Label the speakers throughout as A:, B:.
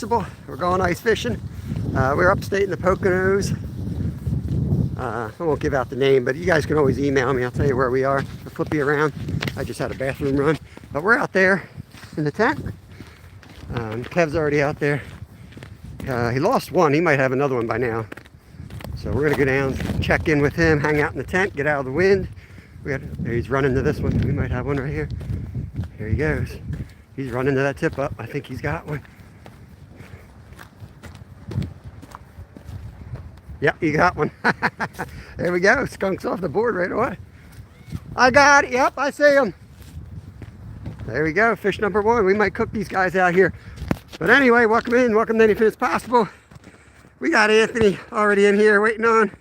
A: We're going ice fishing. We're upstate in the Poconos. I won't give out the name, but you guys can always email me. I'll tell you where we are. I'll flip you around. I just had a bathroom run. But we're out there in the tent. Kev's already out there. He lost one. He might have another one by now. So we're going to go down, check in with him, hang out in the tent, get out of the wind. He's running to this one. We might have one right here. Here he goes. He's running to that tip up. I think he's got one. Yep, you got one. There we go. Skunk's off the board right away. I got it. Yep, I see him. There we go. Fish number one. We might cook these guys out here. But anyway, welcome in. Welcome to Anything Is Possible. We got Anthony already in here waiting on.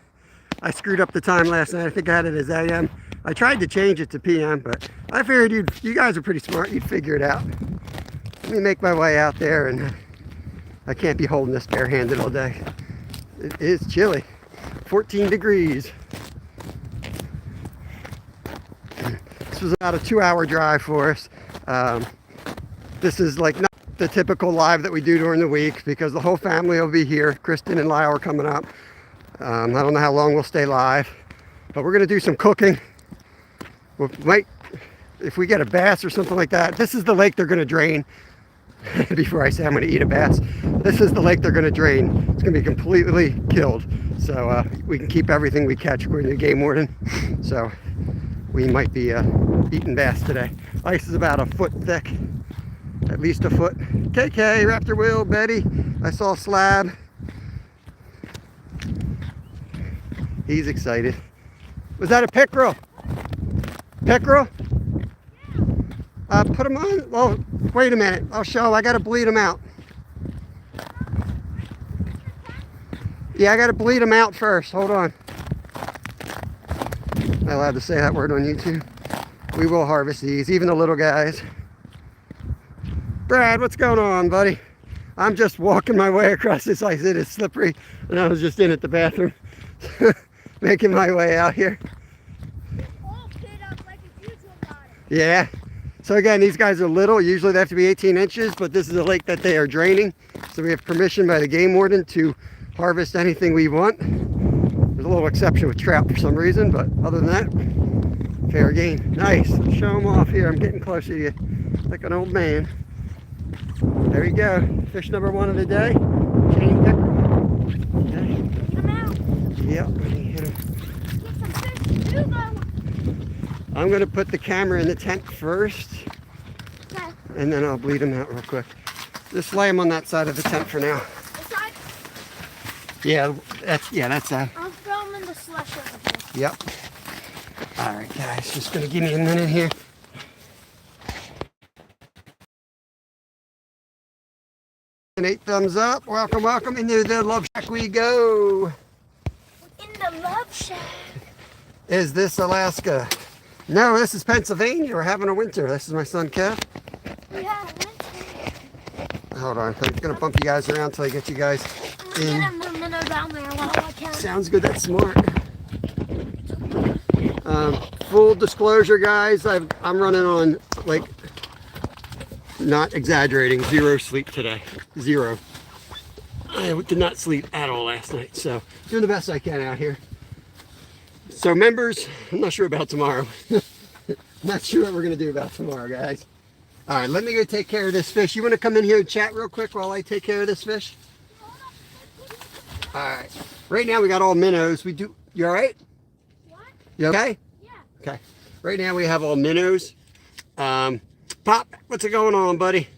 A: I screwed up the time last night. I think I had it as AM. I tried to change it to PM, but I figured you guys are pretty smart. You'd figure it out. Let me make my way out there, and I can't be holding this barehanded all day. It is chilly, 14 degrees. This was about a 2-hour drive for us. This is like not the typical live that we do during the week because the whole family will be here. Kristen and Lyle are coming up. I don't know how long we'll stay live, but we're gonna do some cooking. We might, if we get a bass or something like that. This is the lake they're gonna drain. Before I say I'm going to eat a bass, this is the lake they're going to drain. It's going to be completely killed, so we can keep everything we catch according to the game warden. So we might be eating bass today. Ice is about a foot thick, at least a foot. KK, Raptor Will, Betty, I saw Slab. He's excited. Was that a pickerel? Pickerel? Put them on. Oh, wait a minute. I'll show. I got to bleed them out. Yeah, I got to bleed them out first. Hold on. Am I allowed to say that word on YouTube? We will harvest these, even the little guys. Brad, what's going on, buddy? I'm just walking my way across this ice. It is slippery, and I was just in at the bathroom, making my way out here. Yeah. So again, these guys are little. Usually they have to be 18 inches, but this is a lake that they are draining. So we have permission by the game warden to harvest anything we want. There's a little exception with trout for some reason, but other than that, fair game. Nice. Show them off here. I'm getting closer to you like an old man. There you go. Fish number one of the day. Chain pickerel. Okay. Get him out. Yep. Hit him. Get some fish too, though. I'm going to put the camera in the tent first, okay, and then I'll bleed them out real quick. Just lay them on that side of the tent for now. This side? Yeah, that's that. I'll throw them in the slush over here. Yep. All right, guys, just going to give me a minute here. And 8 thumbs up. Welcome, welcome into the Love Shack we go. In the Love Shack. Is this Alaska? No, this is Pennsylvania. We're having a winter. This is my son, Kev. We have winter. Hold on. I'm going to bump you guys around until I get you guys in. I'm going to get a minnow down there while I can. Sounds good. That's smart. Full disclosure, guys. I'm running on, like, not exaggerating, 0 sleep today. 0. I did not sleep at all last night. So, doing the best I can out here. So members, I'm not sure about tomorrow. Not sure what we're going to do about tomorrow, guys. All right, let me go take care of this fish. You want to come in here and chat real quick while I take care of this fish? All right. Right now we got all minnows. You all right? What? You okay? Yeah. Okay. Right now we have all minnows. Pop, what's going on, buddy?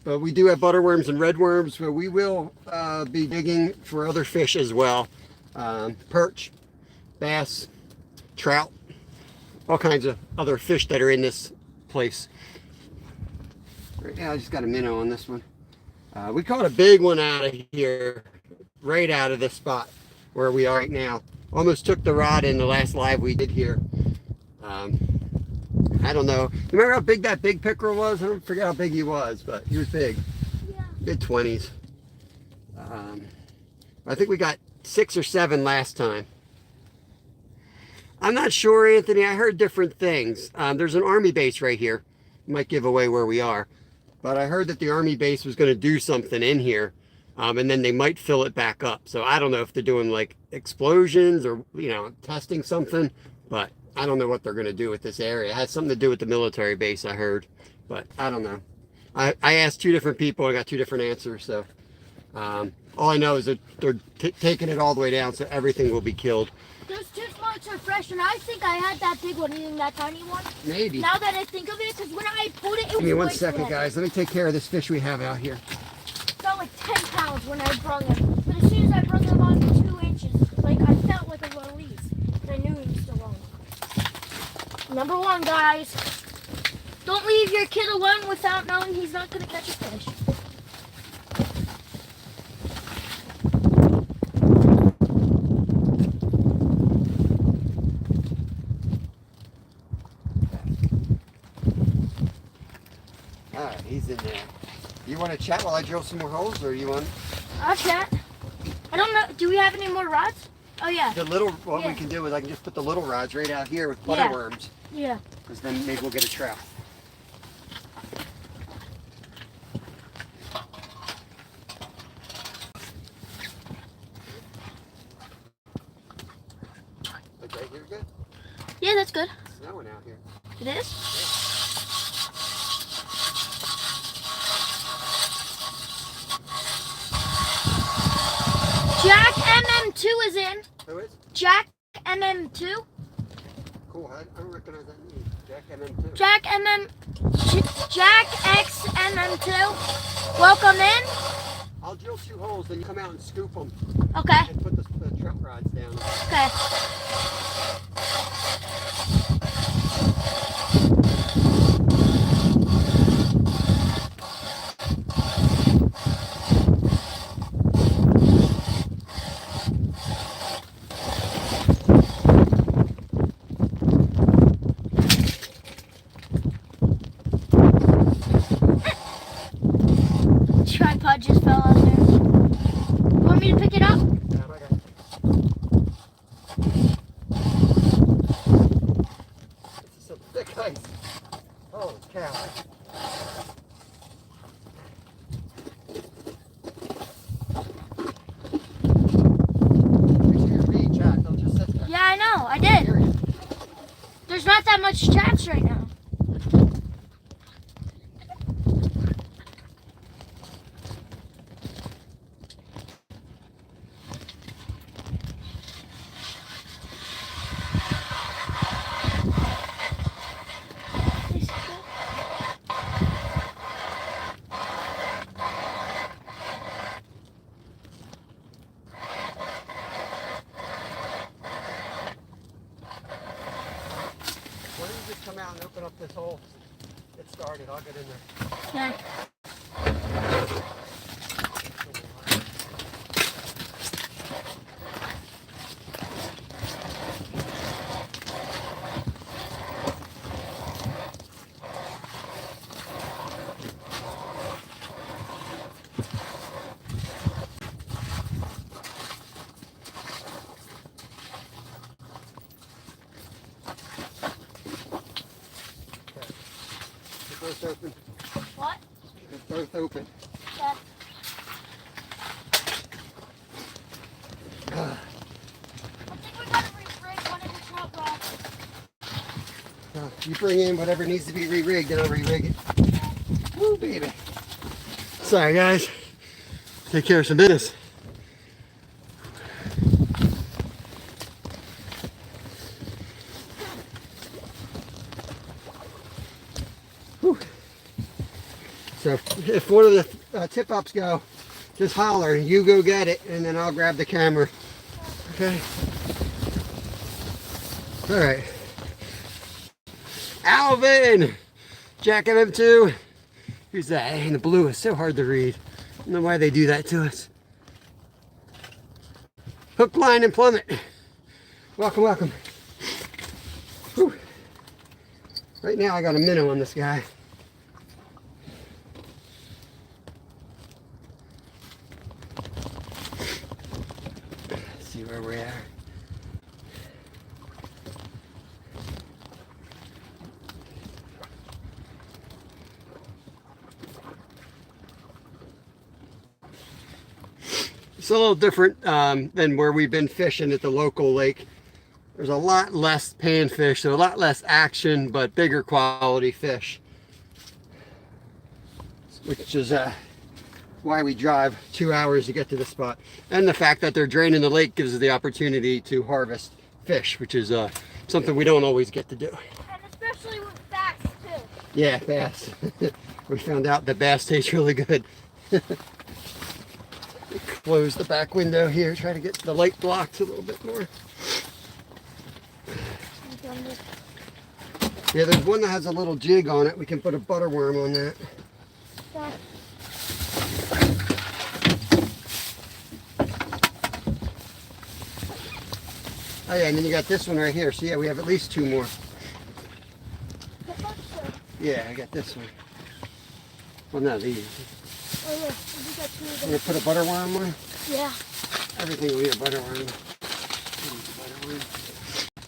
A: We do have butterworms and redworms, but we will be digging for other fish as well. Perch, bass, trout, all kinds of other fish that are in this place. Right now I just got a minnow on this one. We caught a big one out of here, right out of this spot where we are right now. Almost took the rod in the last live we did here. I don't know. Remember how big that big pickerel was? I don't forget how big he was, but he was big. Yeah. Mid-20s. I think we got 6 or 7 last time. I'm not sure, Anthony. I heard different things. There's an army base right here. Might give away where we are. But I heard that the Army base was going to do something in here, and then they might fill it back up. So I don't know if they're doing like explosions or, you know, testing something, but I don't know what they're going to do with this area. It has something to do with the military base, I heard, but I don't know. I asked 2 different people. I got 2 different answers. So all I know is that they're taking it all the way down, so everything will be killed.
B: Those 2 smokes are fresh, and I think I had that big one eating that tiny one.
A: Maybe.
B: Now that I think of it, because when I pulled it, it was
A: Give me 1
B: way
A: second, guys. Let me take care of this fish we have out here.
B: It felt like 10 pounds when I brung him. But as soon as I brung him on 2 inches, like I felt like a release. But I knew he was still on. Number 1, guys. Don't leave your kid alone without knowing he's not going to catch a fish.
A: Alright, he's in there. You want to chat while I drill some more holes, or you want?
B: I'll chat. I don't know. Do we have any more rods? Oh, yeah.
A: The little, what we can do is I can just put the little rods right out here with butter worms.
B: Yeah.
A: Because then maybe we'll get a trout. Like right here good?
B: Yeah, that's good.
A: It's snowing out here.
B: It is? Jack MM2 is in.
A: Who is?
B: Jack MM2.
A: Cool. I don't recognize that name. Jack MM2.
B: Jack XMM2. Welcome in.
A: I'll drill 2 holes, then you come out and scoop them.
B: Okay.
A: And put the trout rods down.
B: Okay. Tripod just fell out there. You want me to pick it up?
A: Yeah, I got it. This is some thick ice. Holy cow. Make sure you read, Jack. Don't just sit there.
B: Yeah, I know. I did. There's not that much traps right now.
A: Why don't you just come out and open up this hole? Get started. I'll get in there.
B: Yeah.
A: They're both open.
B: What?
A: They're both open.
B: Yeah. I think we gotta re-rig one of the trout rods.
A: You bring in whatever needs to be re-rigged and I'll re-rig it. Woo, baby. Sorry, guys. Take care of some business. Whew. So if one of the tip-ups go, just holler. You go get it, and then I'll grab the camera. Okay? All right. Alvin! Jack MM2. Who's that? And the blue is so hard to read. I don't know why they do that to us. Hook, line, and plummet. Welcome, welcome. Whew. Right now I got a minnow on this guy. Let's see where we're at. It's a little different than where we've been fishing at the local lake. There's a lot less panfish, so a lot less action, but bigger quality fish. Which is why we drive 2 hours to get to the spot. And the fact that they're draining the lake gives us the opportunity to harvest fish, which is something we don't always get to do.
B: And especially with bass too.
A: Yeah, bass. We found out that bass tastes really good. Close the back window here, try to get the light blocked a little bit more. Yeah, there's one that has a little jig on it. We can put a butter worm on that.
B: Yeah.
A: Oh yeah, and then you got this one right here. So yeah, we have at least 2 more. Yeah, I got this one. Well, no, these.
B: Oh yeah, we got 2 of
A: You
B: them.
A: gonna put a butter worm on?
B: Yeah.
A: Everything will need a butter worm.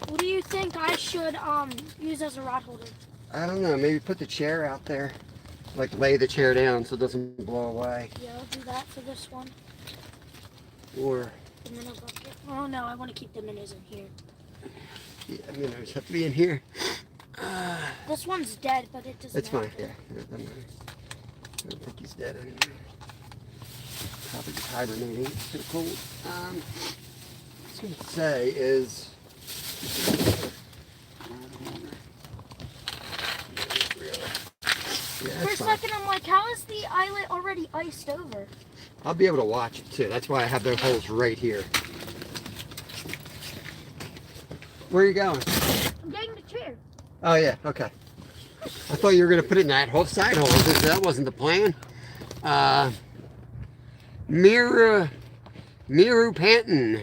B: What do you think I should use as a rod holder?
A: I don't know, maybe put the chair out there. Like lay the chair down so it doesn't blow away.
B: Yeah, I'll do that for this one.
A: Or,
B: The minnow bucket. Oh no, I want to keep the minnows in here.
A: yeah, minnows have to be in here.
B: This one's dead, but it doesn't
A: It's fine,
B: matter.
A: yeah. It doesn't matter. I don't think he's dead anyway. Probably just hibernating. It's too cold. I was going to say is... Yeah,
B: For a
A: that's fine.
B: second, I'm like, how is the islet already iced over?
A: I'll be able to watch it too. That's why I have those holes right here. Where are you going?
B: I'm getting the chair.
A: Oh yeah, okay. I thought you were going to put it in that whole side hole. That wasn't the plan. Miru Panton.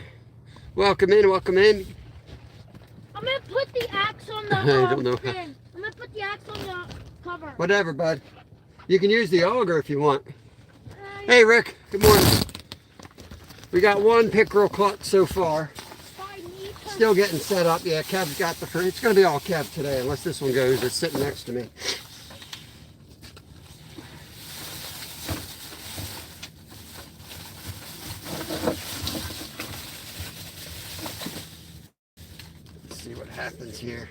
A: Welcome in, welcome in.
B: I'm going to put the axe on the
A: I don't know.
B: thing. I'm going to put the axe on the cover.
A: Whatever, bud. You can use the auger if you want. Hey, Rick. Good morning. We got 1 pickerel caught so far. Still getting set up. Yeah, Kev's got the first. It's going to be all Kev today, unless this one goes. It's sitting next to me. Let's see what happens here.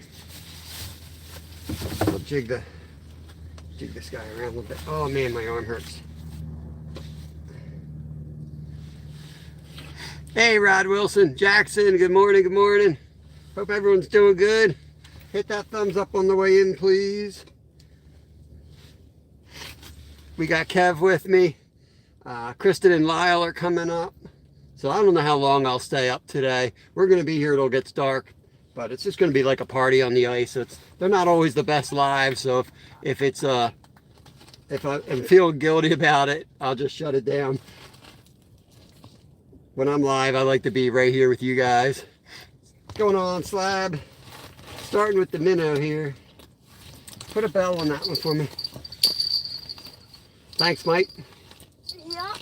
A: We'll jig this guy around a little bit. Oh man, my arm hurts. Hey, Rod Wilson, Jackson, good morning, good morning. Hope everyone's doing good. Hit that thumbs up on the way in, please. We got Kev with me. Kristen and Lyle are coming up. So I don't know how long I'll stay up today. We're going to be here till it gets dark. But it's just going to be like a party on the ice. They're not always the best live. So if I am feeling guilty about it, I'll just shut it down. When I'm live, I like to be right here with you guys. What's going on, Slab? Starting with the minnow here. Put a bell on that one for me. Thanks, Mike.
B: Yeah.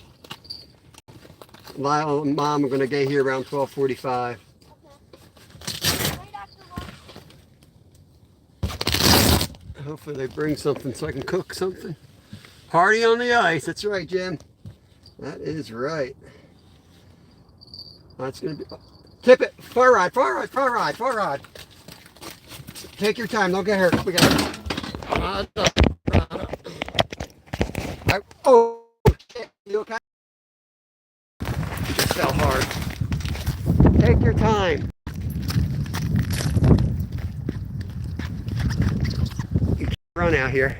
A: Lyle and Mom are going to get here around 12:45.
B: Okay. Right after lunch.
A: Hopefully they bring something so I can cook something. Party on the ice. That's right, Jim. That is right. That's going to be... Tip it. Far rod, far rod, far rod, far rod. Take your time. Don't get hurt. We got it. Rod up, rod up. Oh, shit. You okay? You just fell hard. Take your time. You can't run out here.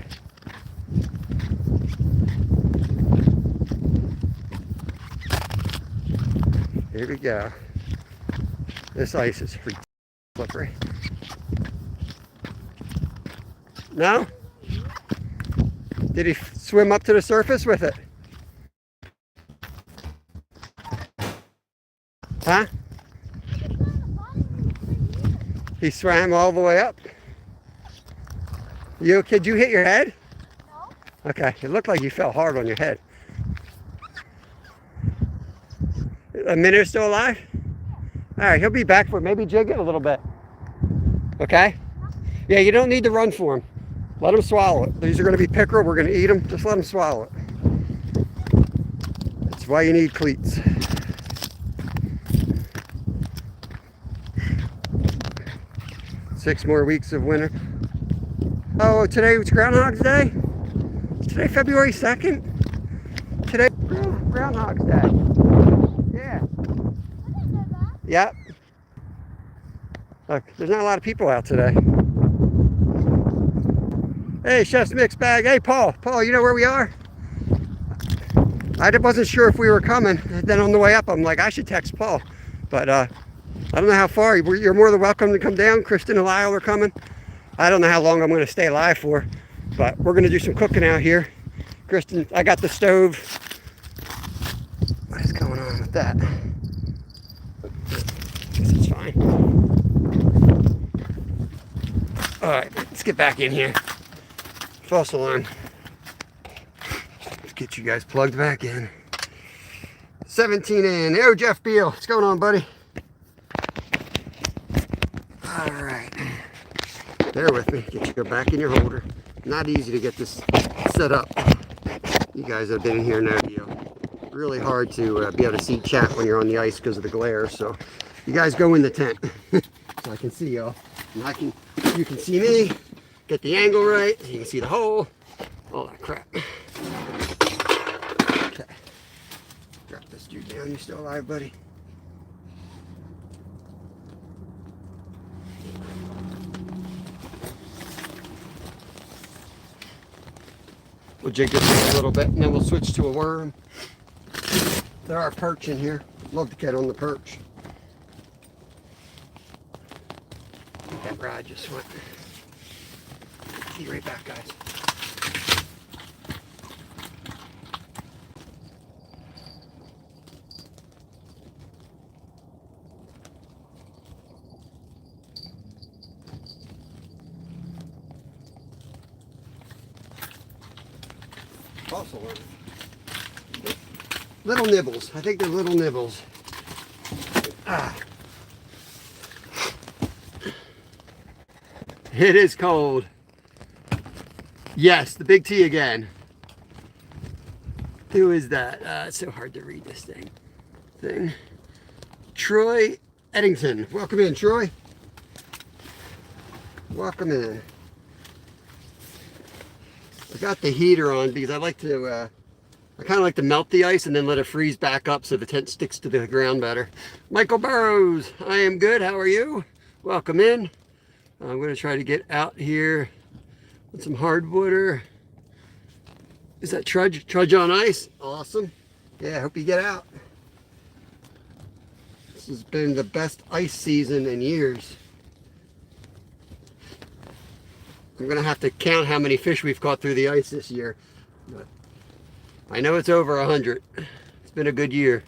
A: Here we go. This ice is pretty slippery. No? Did he swim up to the surface with it? Huh? He swam all the way up. Did you hit your head?
B: No.
A: Okay, it looked like you fell hard on your head. A minnow still alive? All right, he'll be back for maybe jig it a little bit. Okay? Yeah, you don't need to run for him. Let him swallow it. These are going to be pickerel. We're going to eat them. Just let him swallow it. That's why you need cleats. 6 more weeks of winter. Oh, today was Groundhog's Day? Is today February 2nd? Today, Groundhog's Day. Yeah. Yep. Look, there's not a lot of people out today. Hey, Chef's Mixed Bag. Hey, Paul. Paul, you know where we are? I wasn't sure if we were coming. And then on the way up, I'm like, I should text Paul. But I don't know how far. You're more than welcome to come down. Kristen and Lyle are coming. I don't know how long I'm going to stay alive for. But we're going to do some cooking out here. Kristen, I got the stove. What is going on with that? Guess it's fine. Alright, let's get back in here. False alarm. Let's get you guys plugged back in. 17 in. Oh, Jeff Beal. What's going on, buddy? Alright. Bear with me. Get you back in your holder. Not easy to get this set up. You guys have been in here no deal. Really hard to be able to see chat when you're on the ice because of the glare. So you guys go in the tent so I can see y'all. And you can see me. Get the angle right. So you can see the hole. All that crap. Okay. Drop this dude down. You still alive, buddy? We'll jig this in a little bit, and then we'll switch to a worm. There are perch in here. Love to get on the perch. That rod just went. Be right back, guys. Also, little nibbles. I think they're little nibbles. Ah. It is cold. Yes, the big T again. Who is that? It's so hard to read this thing. Troy Eddington. Welcome in, Troy. Welcome in. I got the heater on because I like to, I kind of like to melt the ice and then let it freeze back up so the tent sticks to the ground better. Michael Burrows, I am good. How are you? Welcome in. I'm going to try to get out here with some hardwooder. Is that Trudge on ice? Awesome. Yeah, I hope you get out. This has been the best ice season in years. I'm going to have to count how many fish we've caught through the ice this year. But I know it's over 100. It's been a good year.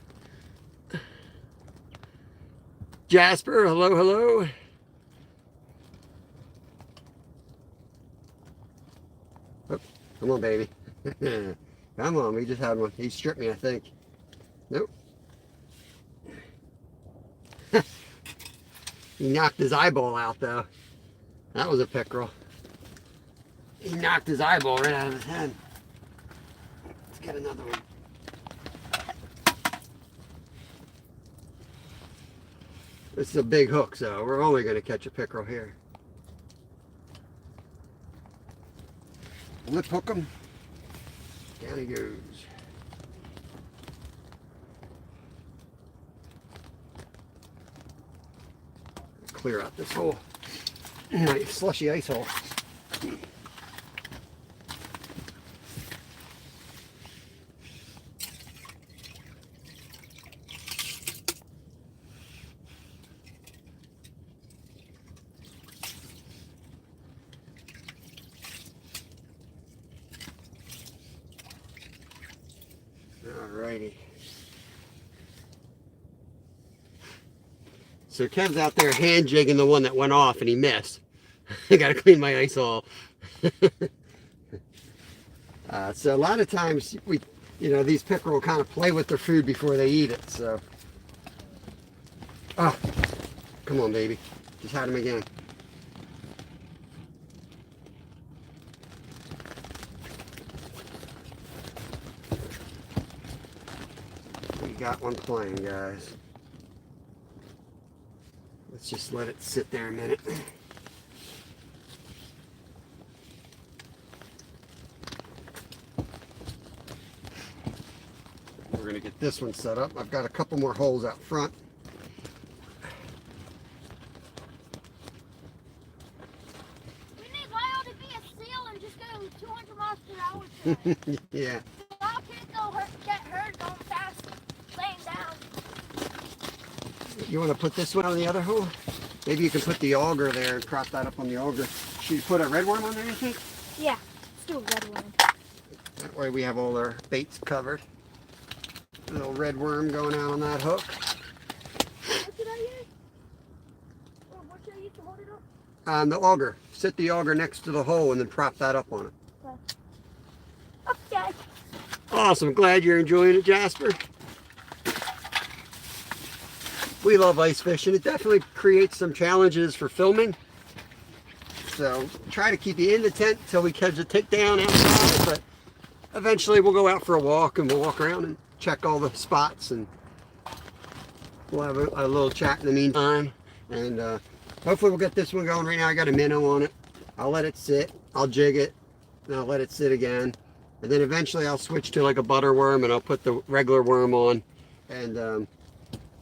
A: Jasper, hello, hello. Oh, come on, baby. Come on, we just had one. He stripped me, I think. Nope. He knocked his eyeball out, though. That was a pickerel. He knocked his eyeball right out of his head. Let's get another one. This is a big hook, so we're only going to catch a pickerel here. Lip hook him. Down he goes. Clear out this hole. Nice slushy ice hole. Alrighty. So Kev's out there hand jigging the one that went off and he missed. I gotta clean my ice hole. So a lot of times these pickerel kind of play with their food before they eat it. So, oh, come on, baby, just had him again. We got one playing, guys. Let's just let it sit there a minute. going to get this one set up. I've got a couple more holes out front.
B: We need Lyle to be a seal and just go 200 miles per hour today.
A: Yeah.
B: So our kids don't get hurt going fast, laying down.
A: You want to put this one on the other hole? Maybe you can put the auger there and prop that up on the auger. Should you put a red worm on there, you think?
B: Yeah, let's do a red one.
A: That way we have all our baits covered. A little red worm going out on that hook.
B: What should I use? Or what should I use to hold it up?
A: The auger. Sit the auger next to the hole and then prop that up on it.
B: Okay.
A: Awesome. Glad you're enjoying it, Jasper. We love ice fishing. It definitely creates some challenges for filming. So try to keep you in the tent until we catch a takedown outside. But eventually we'll go out for a walk and we'll walk around and check all the spots. And we'll have a little chat in the meantime. And hopefully we'll get this one going. Right now I got a minnow on it. I'll let it sit. I'll jig it. And I'll let it sit again. And then eventually I'll switch to like a butter worm and I'll put the regular worm on. And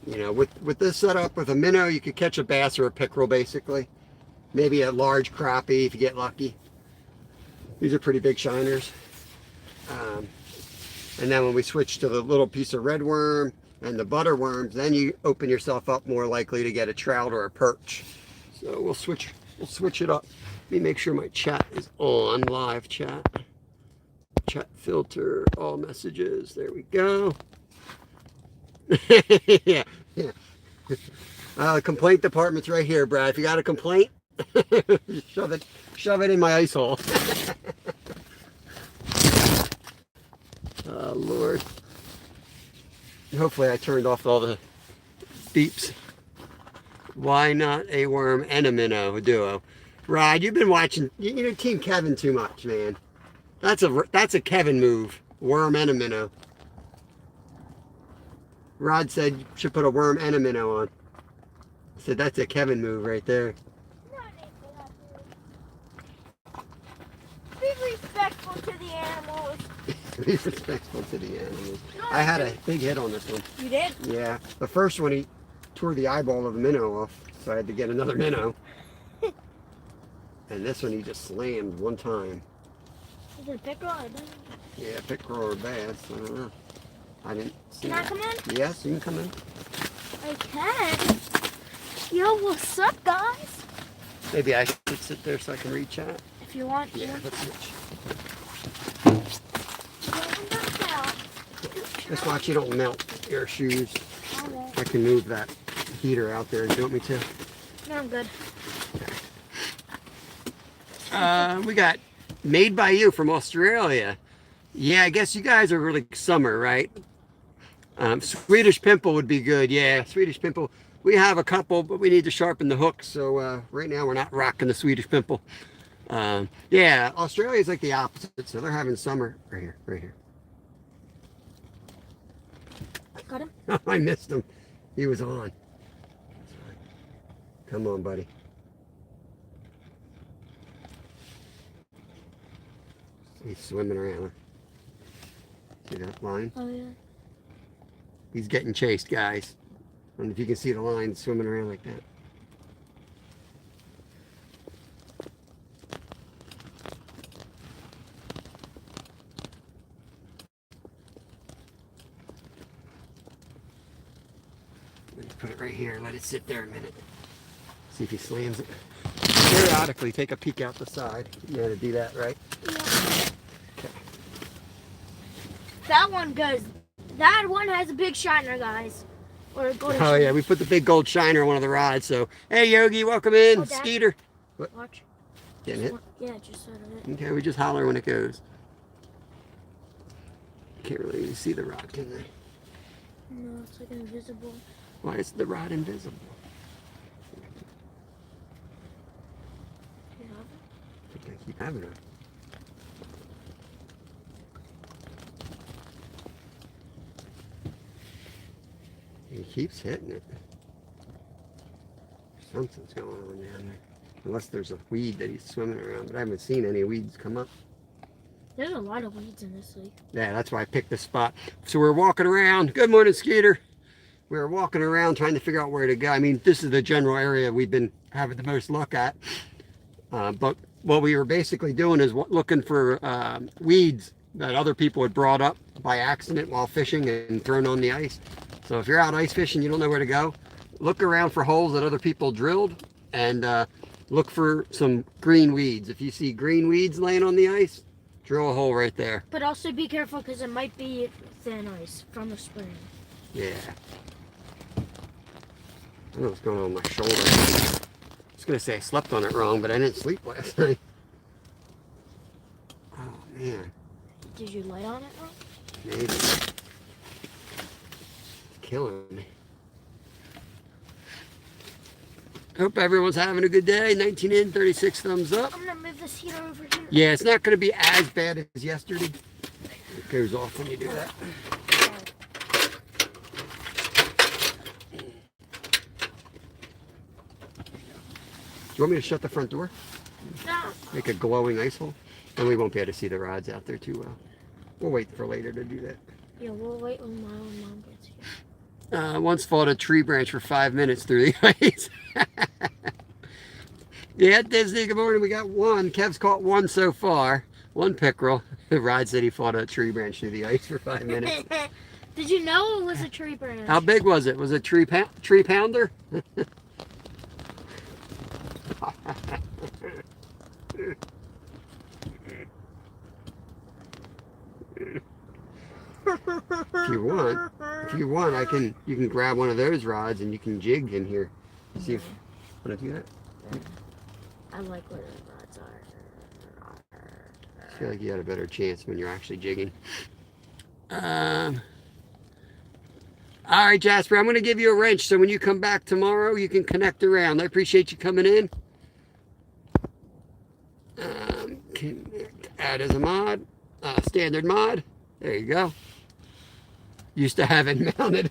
A: you know, with this setup, with a minnow, you could catch a bass or a pickerel basically. Maybe a large crappie if you get lucky. These are pretty big shiners. And then when we switch to the little piece of red worm and the butter worms, then you open yourself up more likely to get a trout or a perch. So we'll switch it up. Let me make sure my chat is on, live chat. Chat filter, all messages. There we go. yeah. The complaint department's right here, Brad. If you got a complaint, shove it in my ice hole. Oh, Lord. Hopefully I turned off all the beeps. Why not a worm and a minnow duo? Rod, you've been watching, you know, Team Kevin too much, man. That's a Kevin move. Worm and a minnow. Rod said you should put a worm and a minnow on. I said that's a Kevin move right there.
B: Be respectful to the animals.
A: Be respectful to the animals. I had a big hit on this one.
B: You did?
A: Yeah. The first one, he tore the eyeball of the minnow off, so I had to get another minnow. And this one, he just slammed one time.
B: Is it a pickerel or a bass?
A: Yeah, pickerel or bass. I don't know. I didn't see
B: Can I
A: that.
B: come in?
A: Yes, you can come in.
B: I can. Yo, what's up, guys?
A: Maybe I should sit there so I can read chat.
B: If you want.
A: Yeah, let's switch. Just watch you don't melt your shoes. I can move that heater out there. Do you want me to?
B: No, I'm good.
A: We got Made by You from Australia. Yeah, I guess you guys are really summer, right? Swedish pimple would be good. Yeah, Swedish pimple. We have a couple, but we need to sharpen the hook. So right now we're not rocking the Swedish pimple. Yeah, Australia is like the opposite. So they're having summer right here, right here.
B: Got him?
A: I missed him. He was on. Come on, buddy. He's swimming around. See that line?
B: Oh, yeah.
A: He's getting chased, guys. I don't know if you can see the line swimming around like that. Let me put it right here. Let it sit there a minute. See if he slams it. Periodically, take a peek out the side. You know how to do that, right?
B: Yeah.
A: Okay.
B: That one goes. That one has a big shiner, guys. Or a golden
A: Oh
B: shiner.
A: yeah, we put the big gold shiner on one of the rods. So, hey Yogi, welcome in.
B: Oh, Dad.
A: Skeeter.
B: Watch.
A: Getting hit?
B: Yeah, just out of it.
A: Okay, we just holler when it goes. Can't really even see the rod, can they?
B: No, it's like invisible.
A: Why is the rod invisible?
B: Do you have it?
A: I think I keep having it. He keeps hitting it. Something's going on down there. Unless there's a weed that he's swimming around, but I haven't seen any weeds come up.
B: There's a lot of weeds in this lake.
A: Yeah, that's why I picked this spot. So we're walking around. Good morning, Skeeter. We were walking around trying to figure out where to go. I mean, this is the general area we've been having the most luck at. But what we were basically doing is looking for weeds that other people had brought up by accident while fishing and thrown on the ice. So if you're out ice fishing, you don't know where to go, look around for holes that other people drilled and look for some green weeds. If you see green weeds laying on the ice, drill a hole right there.
B: But also be careful because it might be thin ice from the spring.
A: Yeah. I don't know what's going on with my shoulder. I was going to say I slept on it wrong, but I didn't sleep last night. Oh, man.
B: Did you lay on it wrong?
A: Maybe. Killing me. Hope everyone's having a good day. 19 in, 36 thumbs up.
B: I'm going to move this heater over here.
A: Yeah, it's not going to be as bad as yesterday. It goes off when you do that. Do you want me to shut the front door?
B: No.
A: Make a glowing ice hole? Then we won't be able to see the rods out there too well. We'll wait for later to do that.
B: Yeah, we'll wait when my own mom gets here.
A: Once fought a tree branch for 5 minutes through the ice. Yeah, Disney, good morning. We got one. Kev's caught one so far. One pickerel. Rod said he fought a tree branch through the ice for 5 minutes.
B: Did you know it was a tree branch?
A: How big was it? Was it a tree pounder? If you want, you can grab one of those rods and you can jig in here. See if want to do that?
B: I like where the rods are.
A: I feel like you had a better chance when you're actually jigging. All right, Jasper, I'm going to give you a wrench so when you come back tomorrow, you can connect around. I appreciate you coming in. Add as a mod, standard mod. There you go. Used to have it mounted.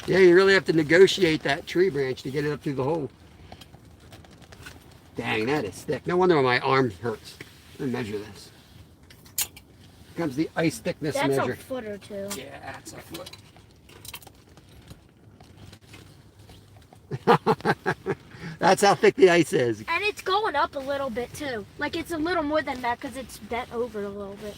A: Yeah, you really have to negotiate that tree branch to get it up through the hole. Dang, that is thick. No wonder my arm hurts. Let me measure this. Here comes the ice thickness
B: That's
A: measure.
B: a foot or two.
A: Yeah, that's a foot. That's how thick the ice is.
B: And it's going up a little bit too. Like it's a little more than that because it's bent over a little bit.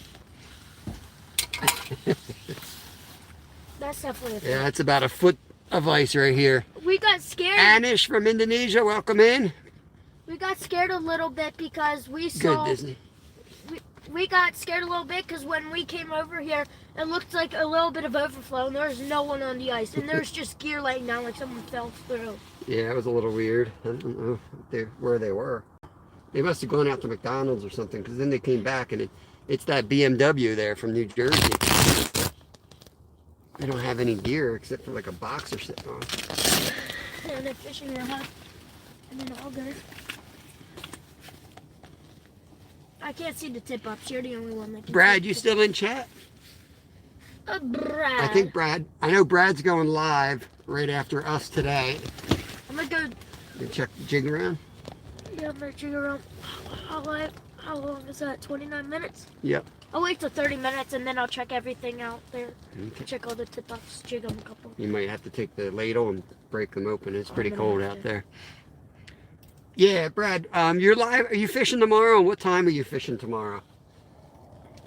B: That's definitely a foot.
A: Yeah, it's about a foot of ice right here.
B: We got scared.
A: Anish from Indonesia, welcome in.
B: We got scared a little bit because we
A: Good,
B: saw.
A: Disney.
B: We got scared a little bit because when we came over here, it looked like a little bit of overflow, and there was no one on the ice, and there was just gear laying down like someone fell through. Yeah,
A: it was a little weird. I don't know where they were. They must have gone out to McDonald's or something, because then they came back, and it's that BMW there from New Jersey. They don't have any gear except for like a boxer sitting on.
B: And they're fishing their hut, and then all good. I can't see the tip ups. You're the only one that can.
A: Brad, you still in chat?
B: Brad.
A: I think I know Brad's going live right after us today.
B: I'm gonna go.
A: You check the jig around?
B: Yeah, I'm gonna jig around. How long is that? 29 minutes?
A: Yep.
B: I'll wait till 30 minutes and then I'll check everything out there.
A: Okay.
B: Check all the tip ups, jig them a couple.
A: You might have to take the ladle and break them open. It's pretty cold out there. Yeah, Brad, you're live. Are you fishing tomorrow? And what time are you fishing tomorrow?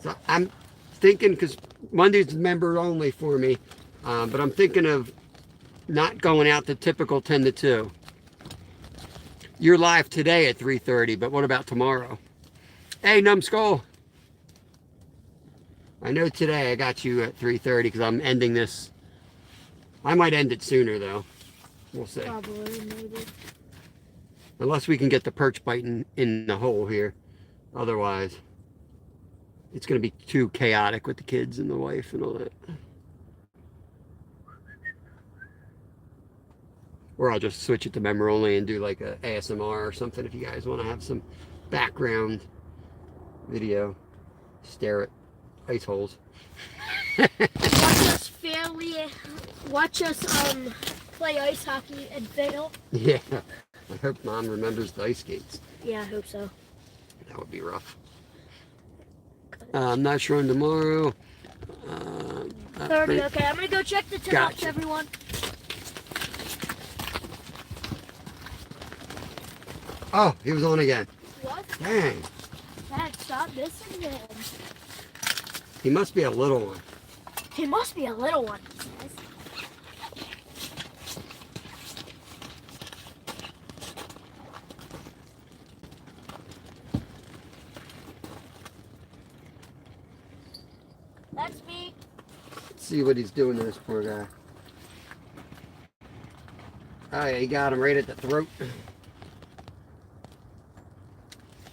A: So I'm thinking, because Monday's member only for me, but I'm thinking of not going out the typical 10 to 2. You're live today at 3:30, but what about tomorrow? Hey, Numbskull. I know today I got you at 3:30 because I'm ending this. I might end it sooner, though. We'll see.
B: Probably, maybe.
A: Unless we can get the perch biting in the hole here. Otherwise, it's going to be too chaotic with the kids and the wife and all that. Or I'll just switch it to member only and do like a ASMR or something if you guys want to have some background video. Stare at ice holes.
B: Watch us play ice hockey and fail.
A: Yeah. I hope Mom remembers the ice skates.
B: Yeah, I hope so.
A: That would be rough. I'm not sure on tomorrow.
B: 30. Okay, I'm gonna go check the tops,
A: Gotcha.
B: everyone.
A: Oh, he was on again.
B: What?
A: Dang.
B: Dad, stop missing him.
A: He must be a little one.
B: He must be a little one, he says. That's me.
A: Let's see what he's doing to this poor guy. Oh yeah, he got him right at the throat.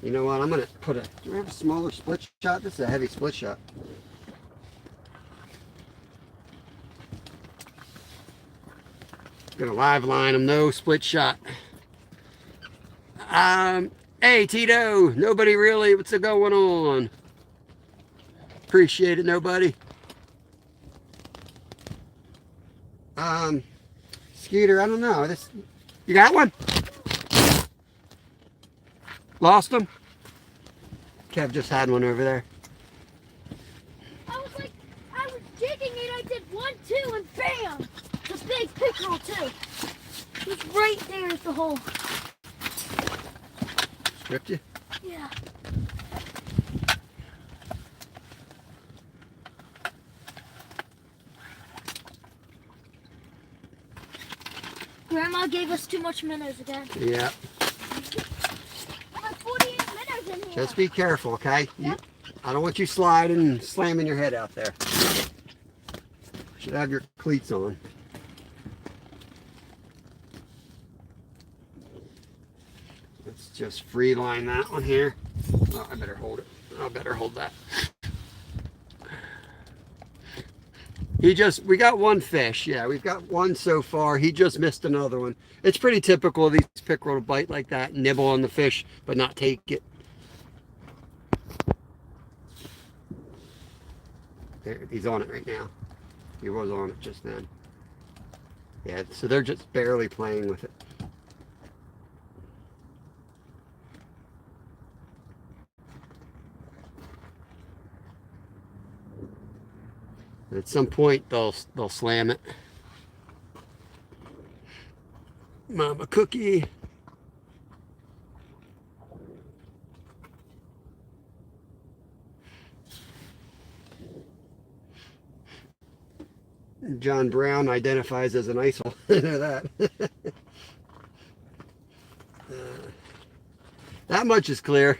A: You know what? I'm gonna put a. Do we have a smaller split shot? This is a heavy split shot. Gonna live line him. No split shot. Hey Tito. Nobody really. What's going on? Appreciate it. Nobody. Skeeter. I don't know. This. You got one? Lost him? Kev just had one over there.
B: I was jigging and I did 1, 2, and bam! The big pickerel too. He's right there at the hole.
A: Stripped you?
B: Yeah. Grandma gave us too much minnows again.
A: Yeah.
B: Like 48 minnows in here.
A: Just be careful, okay?
B: Yep.
A: I don't want you sliding and slamming your head out there. Should have your cleats on. Let's just free line that one here. Oh, I better hold it. I better hold that. We got one fish. Yeah, we've got one so far. He just missed another one. It's pretty typical of these pickerel to bite like that, nibble on the fish, but not take it. There, he's on it right now. He was on it just then. Yeah, so they're just barely playing with it. At some point, they'll slam it. Mama Cookie. John Brown identifies as an ISIL. I know that. That much is clear.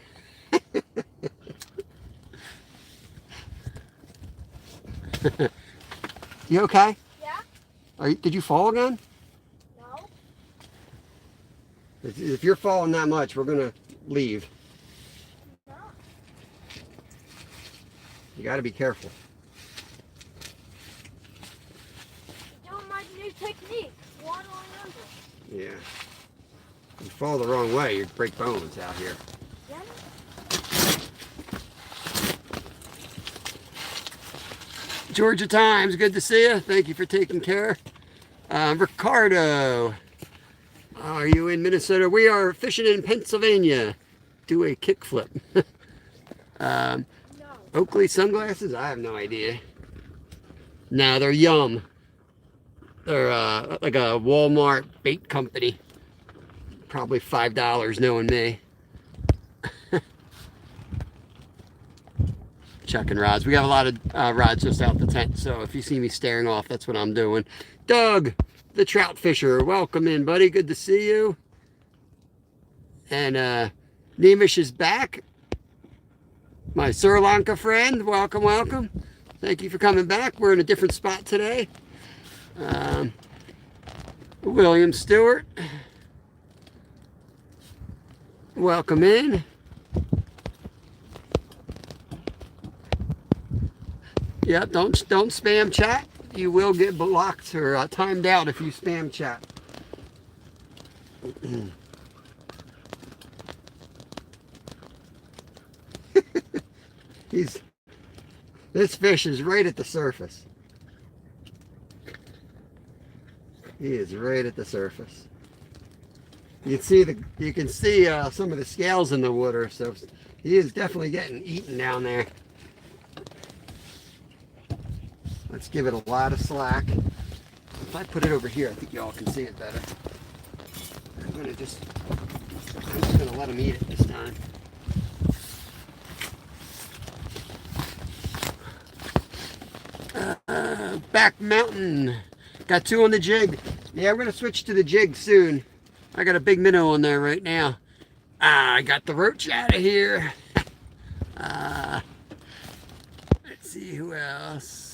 A: You okay?
B: Yeah?
A: Did you fall again?
B: No?
A: If you're falling that much, we're gonna leave.
B: No.
A: You got to be careful.
B: Doing my new technique. Waddling under.
A: Yeah. If you fall the wrong way, you break bones out here.
B: Yeah?
A: Georgia Times, good to see you. Thank you for taking care. Ricardo, are you in Minnesota? We are fishing in Pennsylvania. Do a kickflip.
B: No.
A: Oakley sunglasses? I have no idea. No, they're Yum. They're like a Walmart bait company. Probably $5 knowing me. Chucking rods. We got a lot of rods just out the tent, so if you see me staring off, that's what I'm doing. Doug, the trout fisher, welcome in, buddy. Good to see you. And Nemish is back. My Sri Lanka friend, welcome, welcome. Thank you for coming back. We're in a different spot today. William Stewart, welcome in. Yeah, don't spam chat. You will get blocked or timed out if you spam chat. This fish is right at the surface. He is right at the surface. You can see some of the scales in the water, so he is definitely getting eaten down there. Let's give it a lot of slack. If I put it over here, I think y'all can see it better. I'm just gonna let him eat it this time. Back mountain. Got 2 on the jig. Yeah, we're gonna switch to the jig soon. I got a big minnow on there right now. I got the roach out of here. Let's see who else.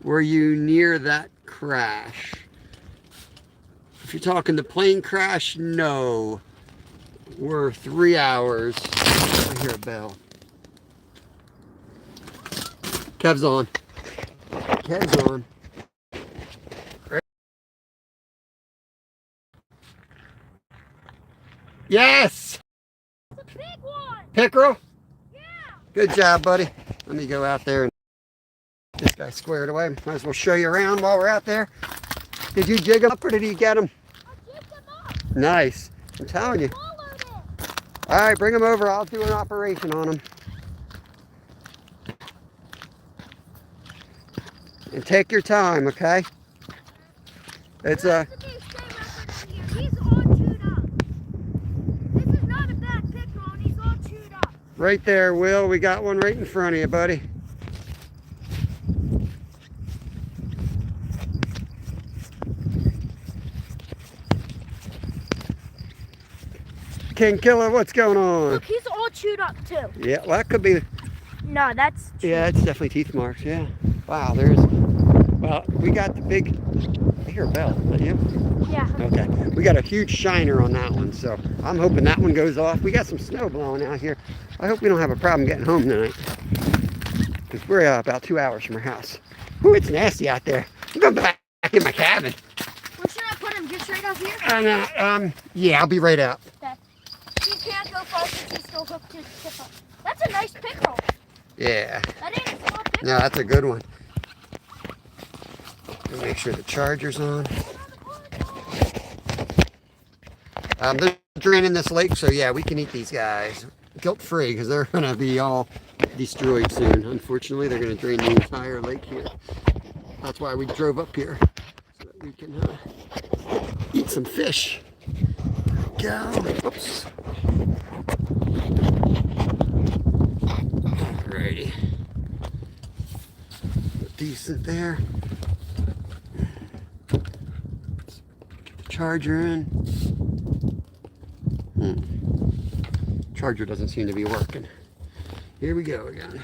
A: Were you near that crash? If you're talking the plane crash, no. We're 3 hours. I hear a bell. Kev's on. Kev's on. Yes!
B: It's a big one!
A: Pickerel?
B: Yeah!
A: Good job, buddy. Let me go out there and get this guy squared away. Might as well show you around while we're out there. Did you jig him up or did he get him?
B: I jigged him up!
A: Nice. I'm telling you.
B: Swallowed it.
A: All right, bring him over. I'll do an operation on him. And take your time, okay? It's a...
B: He's all chewed up. This is not a bad pickerel, and he's all chewed up.
A: Right there, Will. We got one right in front of you, buddy. King Killer, what's going on?
B: Look, he's all chewed up too.
A: Yeah, well, that could be...
B: No, that's...
A: Yeah, it's definitely teeth marks, yeah. Wow, there's... Well, we got the big... I hear a bell, is that you?
B: Yeah.
A: Okay, we got a huge shiner on that one, so I'm hoping that one goes off. We got some snow blowing out here. I hope we don't have a problem getting home tonight. Because we're about 2 hours from our house. Ooh, it's nasty out there. I'm going back in my cabin.
B: Where should I put him? Just right up here?
A: Yeah, I'll be right out.
B: Okay. You can't go far since he's still hooked to the tip up. That's a nice pickerel.
A: Yeah.
B: That ain't a small pickerel.
A: No, that's a good one. Make sure the charger's on. They're draining this lake, so yeah, we can eat these guys guilt-free because they're going to be all destroyed soon. Unfortunately, they're going to drain the entire lake here. That's why we drove up here, so that we can eat some fish. Go. Oops. Alrighty. Decent there. Get the charger in. Charger doesn't seem to be working. Here we go again.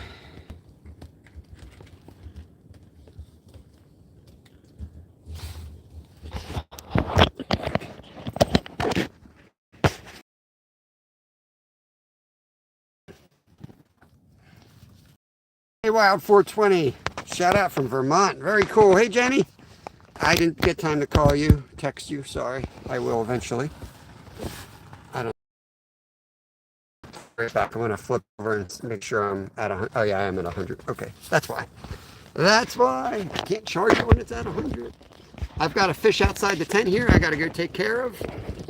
A: Hey, Wild 420. Shout out from Vermont. Very cool. Hey, Jenny. I didn't get time to call you, text you. Sorry. I will eventually. I don't. Right back. I'm going to flip over and make sure I'm at 100. Oh, yeah, I am at 100. Okay. That's why. That's why. I can't charge it when it's at 100. I've got a fish outside the tent here I got to go take care of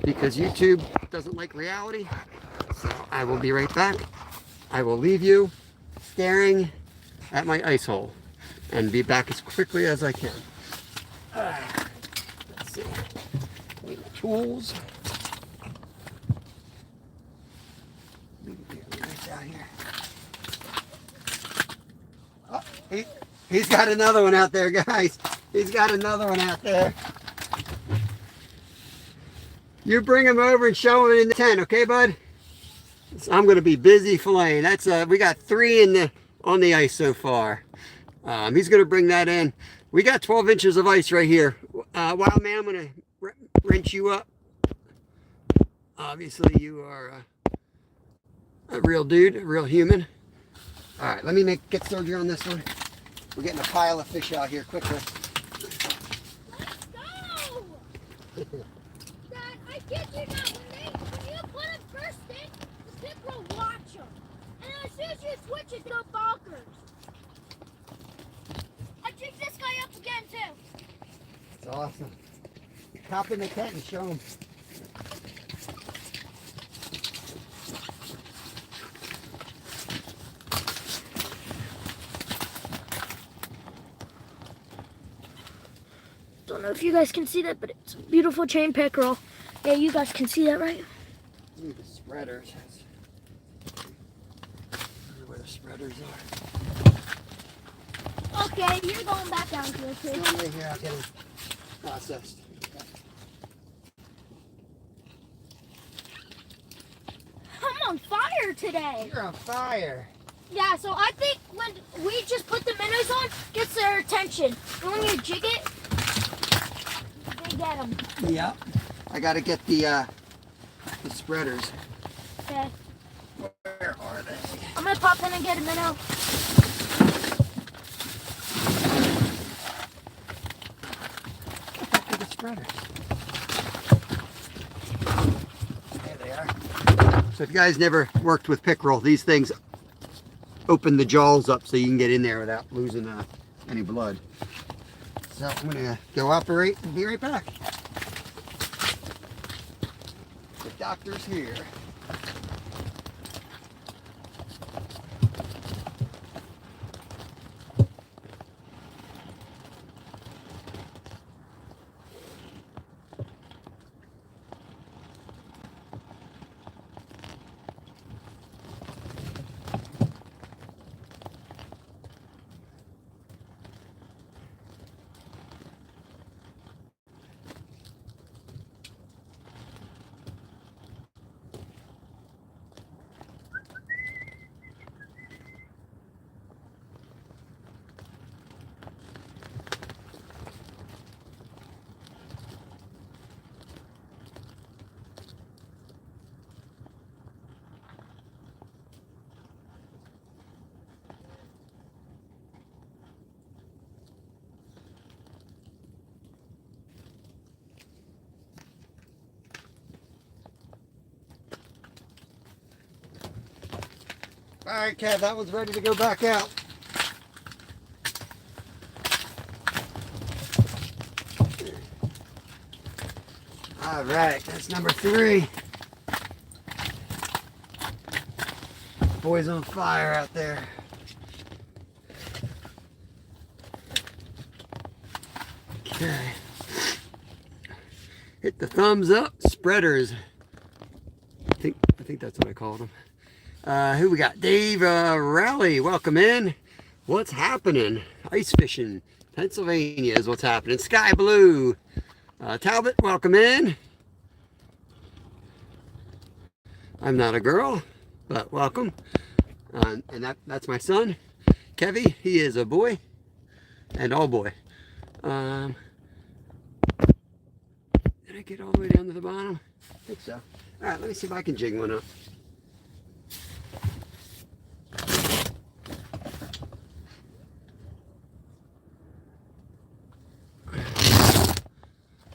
A: because YouTube doesn't like reality. So I will be right back. I will leave you staring at my ice hole and be back as quickly as I can. Let's see. Need my tools. Down here. Oh, he's got another one out there, guys. He's got another one out there. You bring him over and show him in the tent, okay, bud? I'm going to be busy filleting. That's we got 3 on the ice so far. He's going to bring that in. We got 12 inches of ice right here. Wild man, I'm going to wrench you up. Obviously, you are a real dude, a real human. All right, let me get started on this one. We're getting a pile of fish out here quickly.
B: Let's go! Dad, I kid you not. When you put him first in, the pig will watch him. And as soon as you switch it, go bonkers. I jigged this guy up again, too.
A: It's awesome. Hop in the tent and show him.
B: Don't know if you guys can see that, but it's a beautiful chain pickerel. Yeah, you guys can see that, right?
A: Ooh, the spreaders. I wonder where the spreaders are.
B: Okay, you're going back down here too.
A: Still right here, I'll get them processed.
B: I'm on fire today.
A: You're on fire.
B: Yeah, so I think when we just put the minnows on, gets their attention. But when you jig it, they get them.
A: Yep. I gotta get the spreaders.
B: Okay.
A: Where are they?
B: I'm gonna pop in and get a minnow.
A: Look at the spreaders. There they are. So if you guys never worked with pickerel, these things open the jaws up so you can get in there without losing any blood. So I'm gonna go operate and be right back. The doctor's here. All right, Kev, that one's ready to go back out. All right, that's number 3. Boy's on fire out there. Okay. Hit the thumbs up, spreaders. I think that's what I called them. Who we got? Dave Rowley, welcome in. What's happening? Ice fishing, Pennsylvania is what's happening. Sky Blue, Talbot, welcome in. I'm not a girl, but welcome. And that's my son, Kevy. He is a boy, and all boy. Did I get all the way down to the bottom? I think so. All right, let me see if I can jig one up.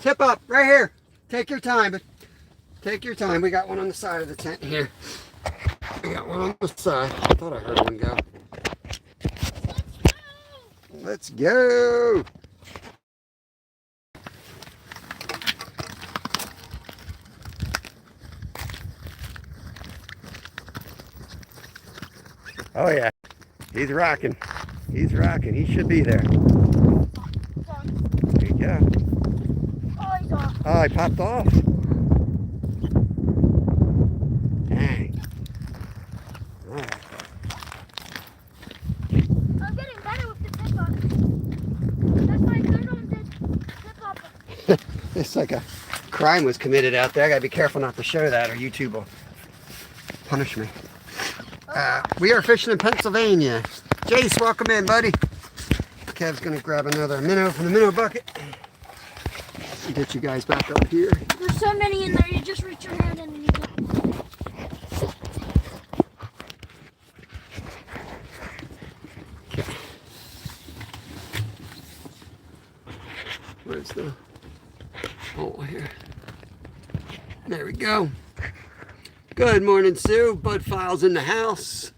A: Tip up, right here. Take your time, but take your time. We got one on the side of the tent here. We got one on the side. I thought I heard one go. Let's go. Oh yeah, he's rocking. He's rocking. He should be there. There you go.
B: Oh, he's off.
A: Oh, he popped off. Dang. All right.
B: I'm getting better with the tip up. That's my good on this tip up.
A: It's like a crime was committed out there. I gotta be careful not to show that or YouTube will punish me. We are fishing in Pennsylvania. Jace, welcome in, buddy. Kev's gonna grab another minnow from the minnow bucket. Get you guys back up here.
B: There's so many in there, you just reach your hand in and you get them.
A: Okay. Where's the hole here? There we go. Good morning, Sue. Bud File's in the house.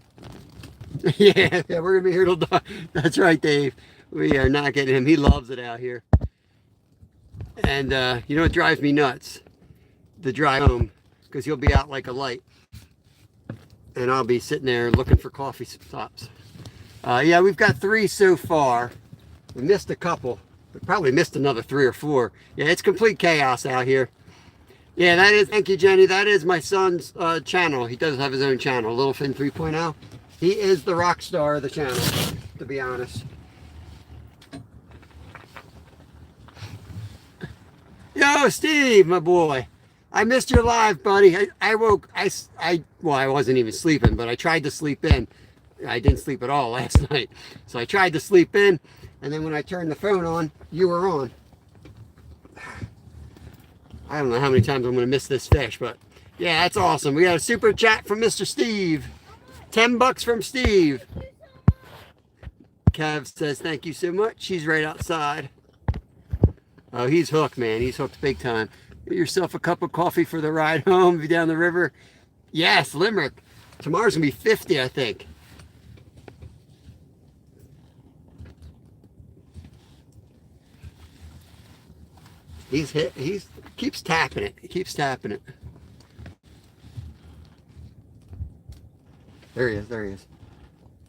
A: yeah, we're gonna be here till dark. That's right, Dave. We are not getting him. He loves it out here. And you know what drives me nuts? The drive home, because he'll be out like a light. And I'll be sitting there looking for coffee stops. Yeah, we've got 3 so far. We missed a couple. Probably missed another 3 or 4. Yeah, it's complete chaos out here. Yeah, that is, thank you, Jenny. That is my son's channel. He does have his own channel, Littlefin 3.0. He is the rock star of the channel, to be honest. Yo, Steve, my boy. I missed your live, buddy. Well, I wasn't even sleeping, but I tried to sleep in. I didn't sleep at all last night. So I tried to sleep in, and then when I turned the phone on, you were on. I don't know how many times I'm going to miss this fish, but yeah, that's awesome. We got a super chat from Mr. Steve. $10 from Steve. Kev says, thank you so much. He's right outside. Oh, he's hooked, man. He's hooked big time. Get yourself a cup of coffee for the ride home down the river. Yes, Limerick. Tomorrow's going to be 50, I think. He's keeps tapping it. He keeps tapping it. There he is. There he is.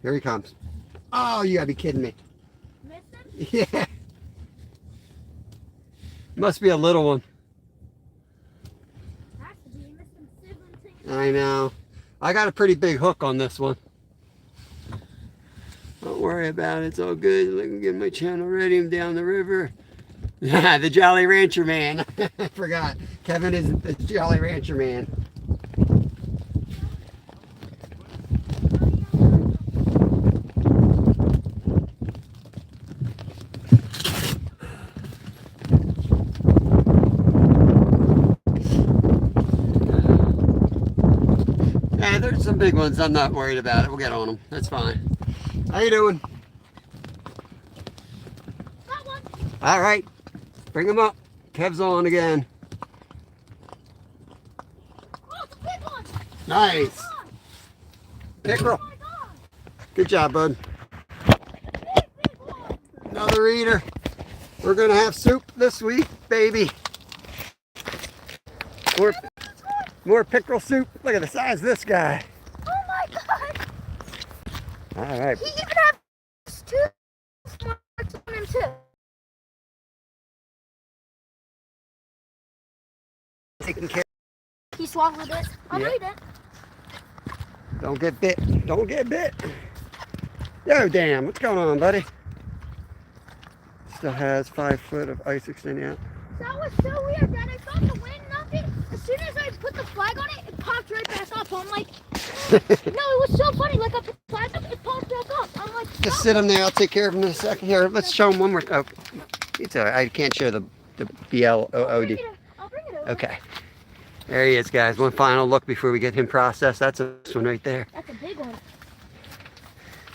A: Here he comes. Oh, you gotta be kidding me. Missed him? Yeah. Must be a little one.
B: Has to be. Missed him 17.
A: I know. I got a pretty big hook on this one. Don't worry about it. It's all good. Let me get my channel ready. I'm down the river. The Jolly Rancher Man. I forgot. Kevin is the Jolly Rancher Man. Yeah, there's some big ones. I'm not worried about it. We'll get on them. That's fine. How you doing?
B: Got one.
A: All right. Bring them up. Kev's on again.
B: Oh, it's a big one.
A: Nice.
B: Oh
A: Pickerel.
B: my God.
A: Good job, bud.
B: Big one.
A: Another eater. We're going to have soup this week, baby. More pickerel soup. Look at the size of this guy.
B: Oh my God.
A: All right.
B: He even has 2 smarts on him too.
A: Taking care.
B: He swallowed it. I'll
A: Yeah.
B: read it.
A: Don't get bit. Don't get bit. Yo, damn. What's going on, buddy? Still has 5 foot of ice extending out.
B: That was so weird, Dad. I felt the wind, nothing. As soon as I put the flag on it, it popped right back up. I'm like, no, it was so funny. Like I put the flag up, it popped back up. I'm like,
A: Just sit him there. I'll take care of him in a second. Here, let's show him one more. Oh, it's all right. I can't show the BLOOD.
B: I'll bring it over.
A: Okay. There he is, guys. One final look before we get him processed. That's this one right there.
B: That's a big one.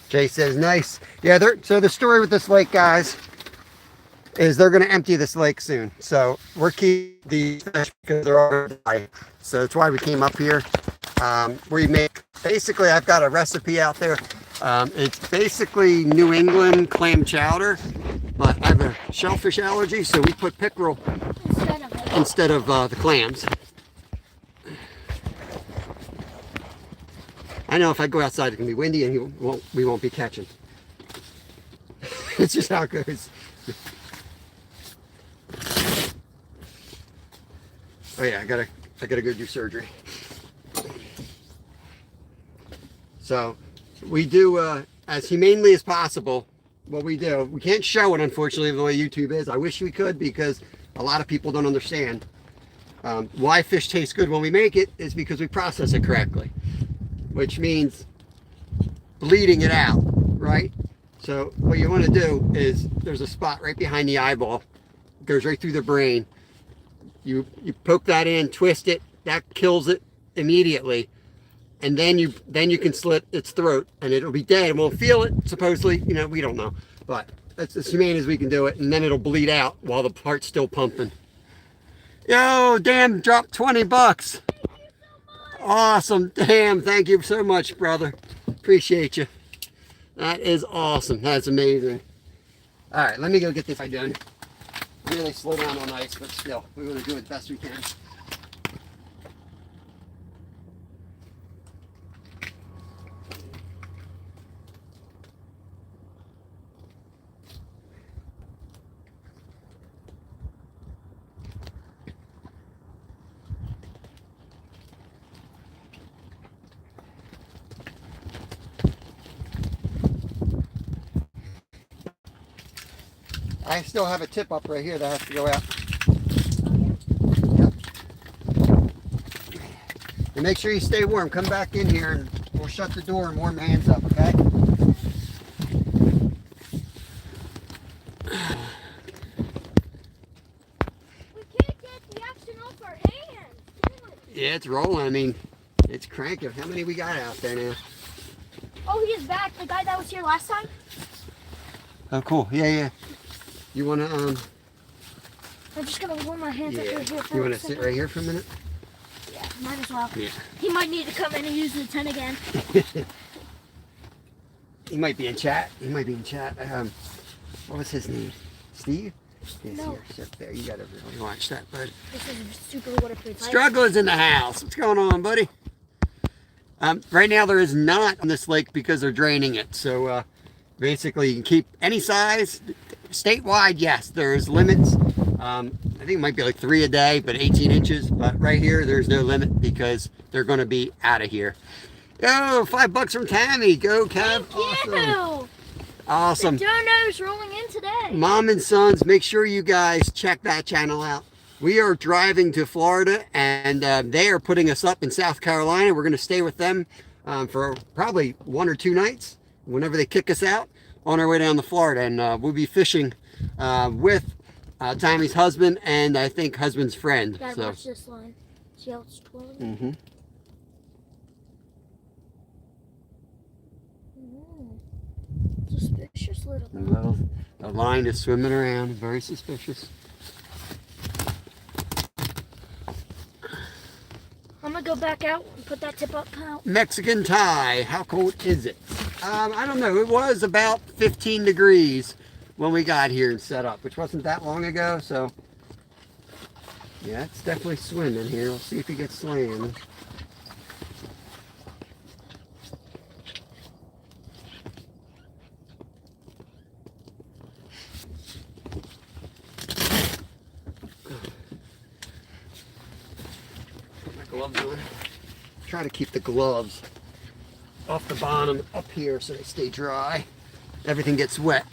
A: Jay says, nice. Yeah, so the story with this lake, guys, is they're going to empty this lake soon. So we're keeping these fish because they're all going to die. So that's why we came up here. We make, basically, I've got a recipe out there. It's basically New England clam chowder, but I have a shellfish allergy, so we put pickerel instead of the clams. I know if I go outside, it can be windy and we won't be catching. It's just how it goes. Oh yeah, I gotta go do surgery. So we do as humanely as possible what we do. We can't show it, unfortunately, the way YouTube is. I wish we could, because a lot of people don't understand. Why fish tastes good when we make it is because we process it correctly, which means bleeding it out, right? So what you want to do is, there's a spot right behind the eyeball, it goes right through the brain. You poke that in, twist it, that kills it immediately, and then you can slit its throat, and it'll be dead. It won't feel it, supposedly. You know, we don't know, but that's as humane as we can do it, and then it'll bleed out while the heart's still pumping. Yo, damn, dropped $20.
B: Thank you so much.
A: Awesome, damn, thank you so much, brother. Appreciate you. That is awesome. That's amazing. All right, let me go get this done. Really slow down on ice, but still, we're going to do it best we can. I still have a tip up right here that has to go out.
B: Oh,
A: Yep. And make sure you stay warm. Come back in here and we'll shut the door and warm the hands up, okay?
B: we can't get the action off our hands, can we?
A: Yeah, it's rolling. I mean, it's cranking. How many we got out there now?
B: Oh, he is back. The guy that was here last time?
A: Oh, cool. Yeah, yeah. You want to,
B: I'm just going to warm my hands up
A: yeah.
B: right here for
A: You
B: a
A: want to sit
B: second.
A: right here for a minute?
B: Yeah, might as well.
A: Yeah.
B: He might need to come in and use the tent again.
A: He might be in chat. He might be in chat. What was his name? Steve? Yes,
B: No.
A: here. Sit there. You got to really watch that, bud.
B: This is super waterproof.
A: Struggler's in the house. What's going on, buddy? Right now there is not on this lake because they're draining it. So basically you can keep any size. Statewide, yes, there's limits. I think it might be like 3 a day, but 18 inches. But right here, there's no limit because they're going to be out of here. Yo, $5 from Tammy. Go, Kev.
B: Thank
A: Awesome.
B: you.
A: Awesome.
B: The donos rolling in today.
A: Mom and Sons, make sure you guys check that channel out. We are driving to Florida, and they are putting us up in South Carolina. We're going to stay with them for probably 1 or 2 nights whenever they kick us out on our way down to Florida. And we'll be fishing with Tammy's husband and I think husband's friend.
B: Gotta
A: So.
B: watch this line. See how it's twirling?
A: Mm-hmm.
B: Suspicious little guy.
A: The line is swimming around, very suspicious.
B: I'm gonna go back out and put that tip up out.
A: Mexican Thai, how cold is it? I don't know, it was about 15 degrees when we got here and set up, which wasn't that long ago, so yeah, it's definitely swimming here. We'll see if he gets slammed. Put my gloves on. Try to keep the gloves off the bottom up here so they stay dry. Everything gets wet.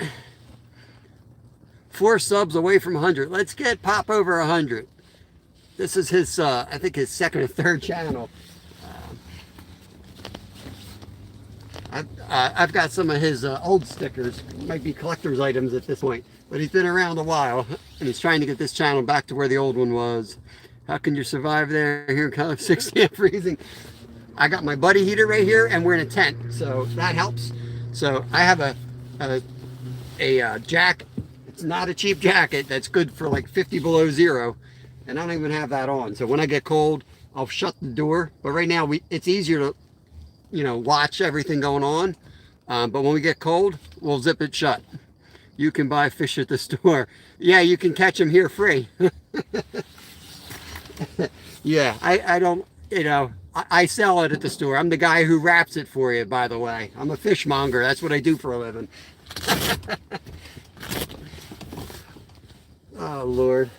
A: 4 subs away from 100. Let's get Pop over 100. This is his, I think his 2nd or 3rd channel. I've got some of his old stickers. Might be collector's items at this point. But he's been around a while, and he's trying to get this channel back to where the old one was. How can you survive there here in California? 60 and freezing. I got my buddy heater right here, and we're in a tent, so that helps. So I have a jacket. It's not a cheap jacket. That's good for like 50 below zero, and I don't even have that on. So when I get cold, I'll shut the door. But right now, it's easier to, you know, watch everything going on. But when we get cold, we'll zip it shut. You can buy fish at the store. Yeah, you can catch them here free. Yeah, I don't, you know, I sell it at the store. I'm the guy who wraps it for you, by the way. I'm a fishmonger. That's what I do for a living. Oh, Lord.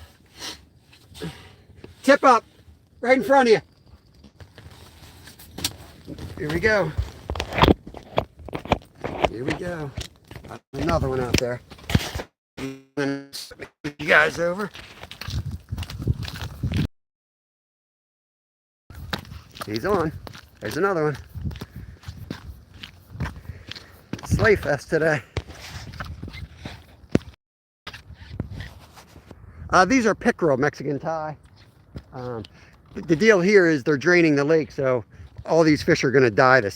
A: Tip up. Right in front of you. Here we go. Here we go. Another one out there. You guys over. He's on. There's another one. Sleigh fest today. These are pickerel Mexican Thai. The deal here is they're draining the lake, so all these fish are going to die this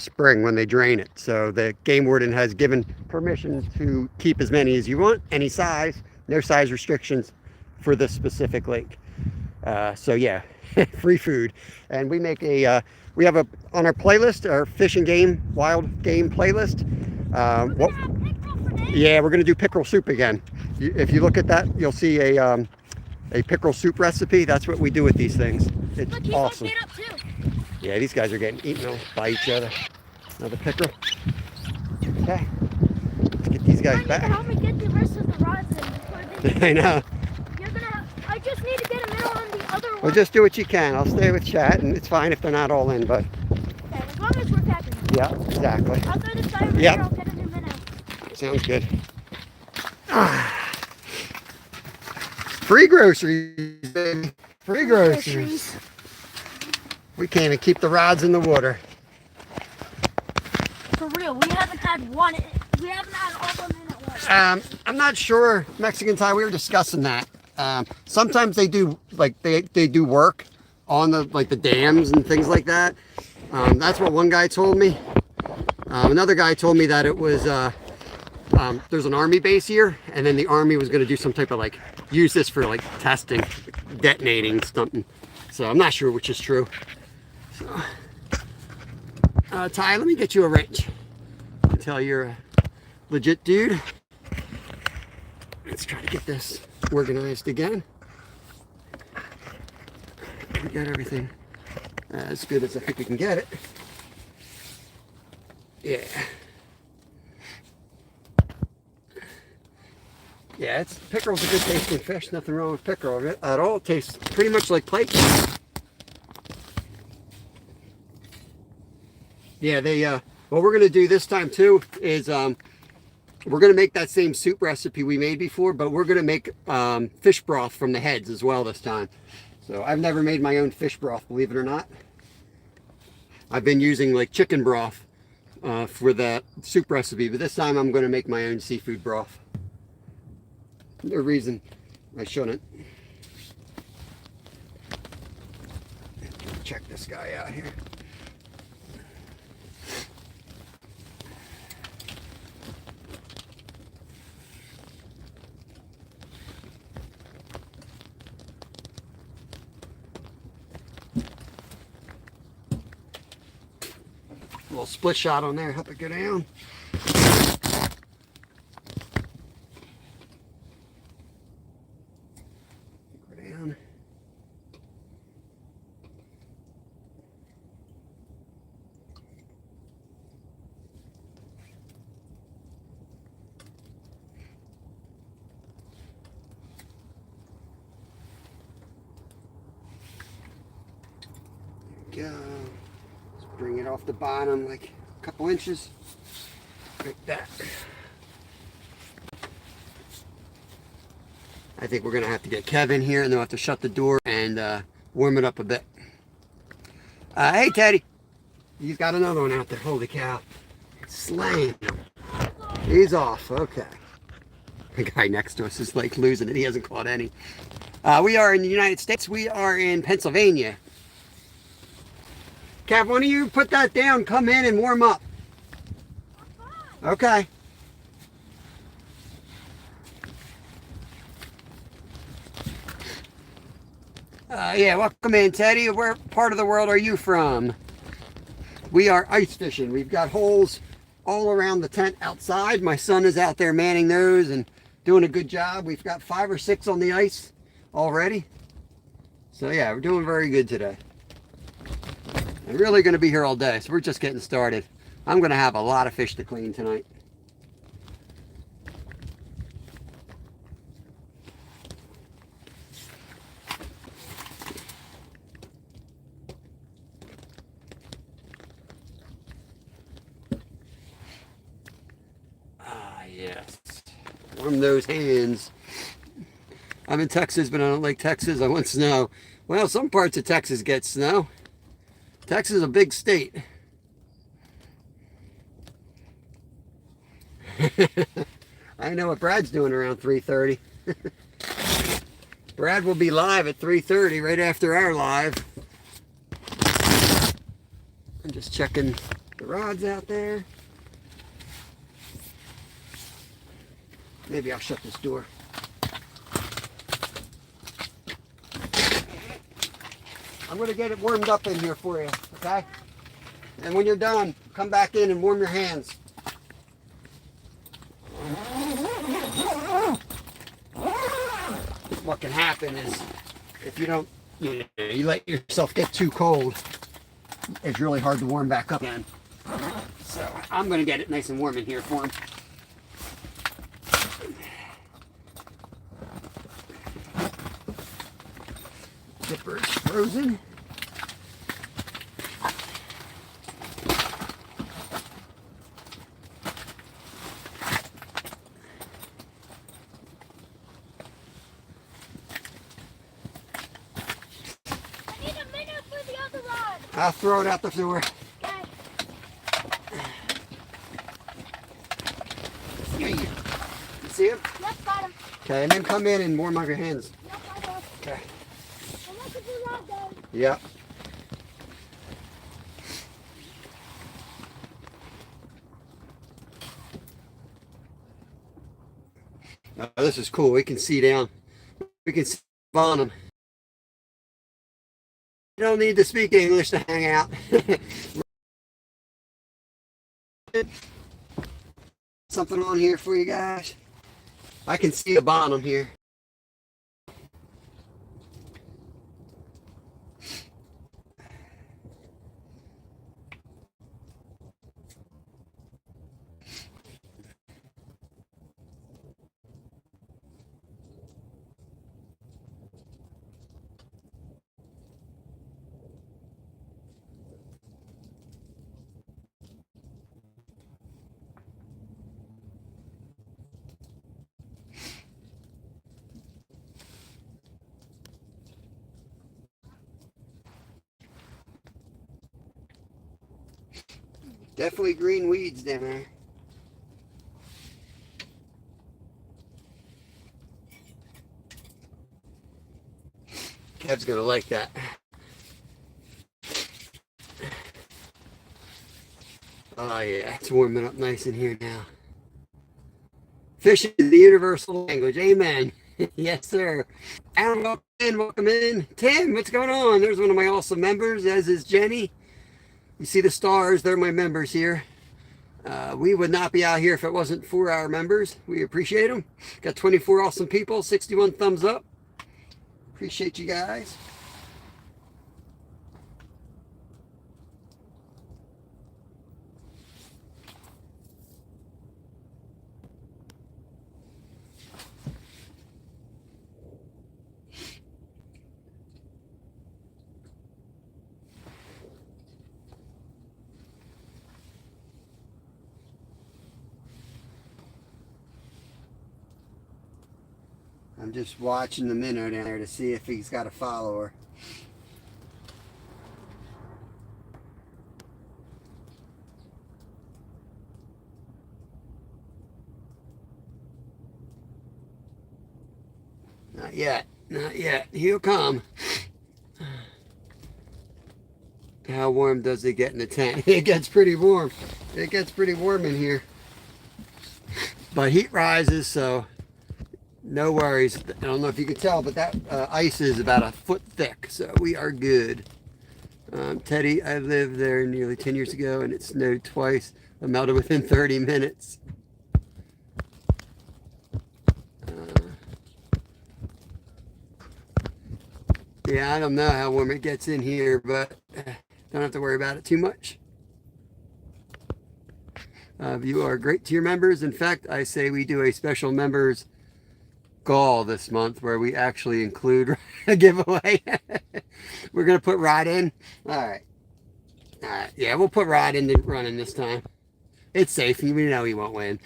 A: spring when they drain it. So the game warden has given permission to keep as many as you want, any size, no size restrictions for this specific lake. So yeah, free food. And we make we have on our playlist, our fish and game, wild game playlist. Yeah, we're going to do pickerel soup again. If you look at that, you'll see a pickerel soup recipe. That's what we do with these things. It's
B: Look,
A: awesome.
B: Up too.
A: Yeah, these guys are getting eaten by each other. Another pickerel. Okay, let's get these guys back.
B: Help me get the rest of the rods in.
A: I know.
B: I just need to get a middle on the other one.
A: Well, just do what you can. I'll stay with chat, and it's fine if they're not all in, but.
B: Okay, as long as we're catching them.
A: Yeah, exactly.
B: I'll throw this guy over
A: Yep.
B: here. I'll get a new minnow.
A: Sounds good. Ah. Free groceries, baby. Free groceries. We can't even keep the rods in the water.
B: For real, we haven't had all of them in at once.
A: I'm not sure, Mexican Ty, we were discussing that. Sometimes they do, like, they do work on the, like, the dams and things like that. That's what one guy told me. Another guy told me that it was, there's an army base here, and then the army was going to do some type of, like, use this for, like, testing, detonating something. So I'm not sure which is true. So, Ty, let me get you a wrench. I can tell you're a legit dude. Let's try to get this organized again. We got everything as good as I think we can get it. Yeah. Yeah, pickerel's a good tasting fish. Nothing wrong with pickerel at all. It tastes pretty much like pike. Yeah, what we're gonna do this time too is we're gonna make that same soup recipe we made before, but we're gonna make fish broth from the heads as well this time. So I've never made my own fish broth, believe it or not. I've been using like chicken broth for the soup recipe, but this time I'm gonna make my own seafood broth. No reason I shouldn't. Check this guy out here. A little split shot on there, help it go down. Go down. There we go. Bring it off the bottom like a couple inches, like that. I think we're gonna have to get Kevin here, and then we'll have to shut the door and warm it up a bit. Hey Teddy, he's got another one out there. Holy cow, slaying him. He's off. Okay. The guy next to us is like losing it. He hasn't caught any. We are in the United States. We are in Pennsylvania. Kev, why don't you put that down, come in and warm up. Okay. Yeah, welcome in, Teddy. Where part of the world are you from? We are ice fishing. We've got holes all around the tent outside. My son is out there manning those and doing a good job. We've got 5 or 6 on the ice already. So yeah, we're doing very good today. I'm really going to be here all day, so we're just getting started. I'm going to have a lot of fish to clean tonight. Ah, yes. Warm those hands. I'm in Texas, but I don't like Texas. I want snow. Well, some parts of Texas get snow. Texas is a big state. I know what Brad's doing around 3:30. Brad will be live at 3:30 right after our live. I'm just checking the rods out there. Maybe I'll shut this door. I'm going to get it warmed up in here for you, okay? And when you're done, come back in and warm your hands. What can happen is if you don't, you let yourself get too cold, it's really hard to warm back up again. So I'm going to get it nice and warm in here for him. Zipper is frozen. I'll throw it out the door.
B: Okay.
A: You see him?
B: Yep, got him.
A: Okay, and then come in and warm up your hands.
B: Yep, I will.
A: Okay.
B: I'm looking for Rod, though.
A: Yep. This is cool. We can see down. We can see on them. You don't need to speak English to hang out. Something on here for you guys. I can see a bottom here. Definitely green weeds down there. Kev's gonna like that. Oh yeah, it's warming up nice in here now. Fishing is the universal language. Amen. Yes, sir. Alan, welcome in. Welcome in. Tim, what's going on? There's one of my awesome members, as is Jenny. You see the stars. They're my members here. We would not be out here if it wasn't for our members. We appreciate them. Got 24 awesome people, 61 thumbs up. Appreciate you guys. I'm just watching the minnow down there to see if he's got a follower. Not yet. Not yet. He'll come. How warm does it get in the tent? It gets pretty warm. It gets pretty warm in here. But heat rises, so no worries. I don't know if you can tell, but that ice is about a foot thick, so we are good. Teddy, I lived there nearly 10 years ago, and it snowed twice. I melted within 30 minutes. Yeah, I don't know how warm it gets in here, but don't have to worry about it too much. You are great to your members. In fact, I say we do a special members goal this month where we actually include a giveaway. We're going to put Rod in. All right. All right. Yeah, we'll put Rod in the running this time. It's safe. We know he won't win.